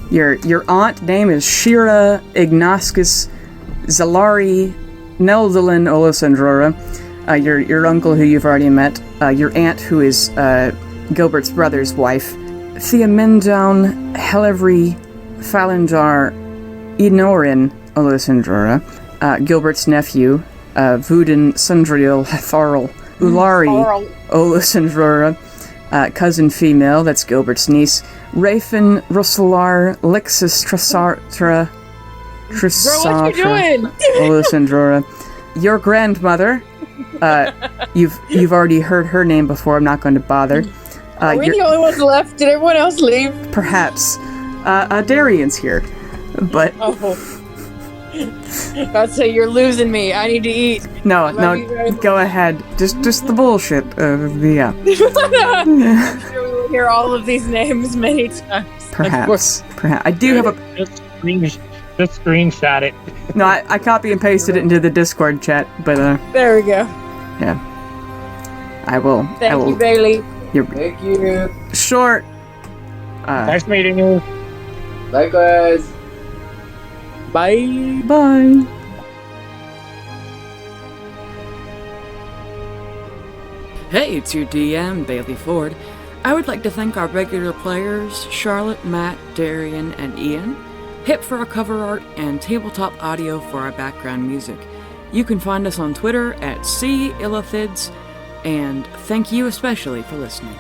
Your aunt name is Shira Ignascus Zalari Neldalin Olisandrora. Your uncle, who you've already met. Your aunt, who is Gilbert's brother's wife. Theamendown Helevri Falanjar Enorin Olisandrora. Gilbert's nephew, Vudin Sundriel Hetharl Ulari Olisandrora. Cousin female, that's Gilbert's niece. Rafin Russalar Lexus Trasatra Bro, what you doing? Olisandrora. Your grandmother, you've already heard her name before, I'm not going to bother. Are we the only ones left? Did everyone else leave? Perhaps. Darian's here, but... Oh. I'd say you're losing me. I need to eat. No, go ahead. Just the bullshit. Yeah. I'm sure we will hear all of these names many times. Perhaps. I do have a... Just screenshot it. No, I copy and pasted it into the Discord chat, but There we go. yeah. I will. Thank you, Bailey. Thank you. Short. Nice meeting you. Likewise. Bye. Bye. Hey, it's your DM, Bailey Ford. I would like to thank our regular players, Charlotte, Matt, Darian, and Ian, Hip for our cover art, and Tabletop Audio for our background music. You can find us on Twitter at @Illithids, and thank you especially for listening.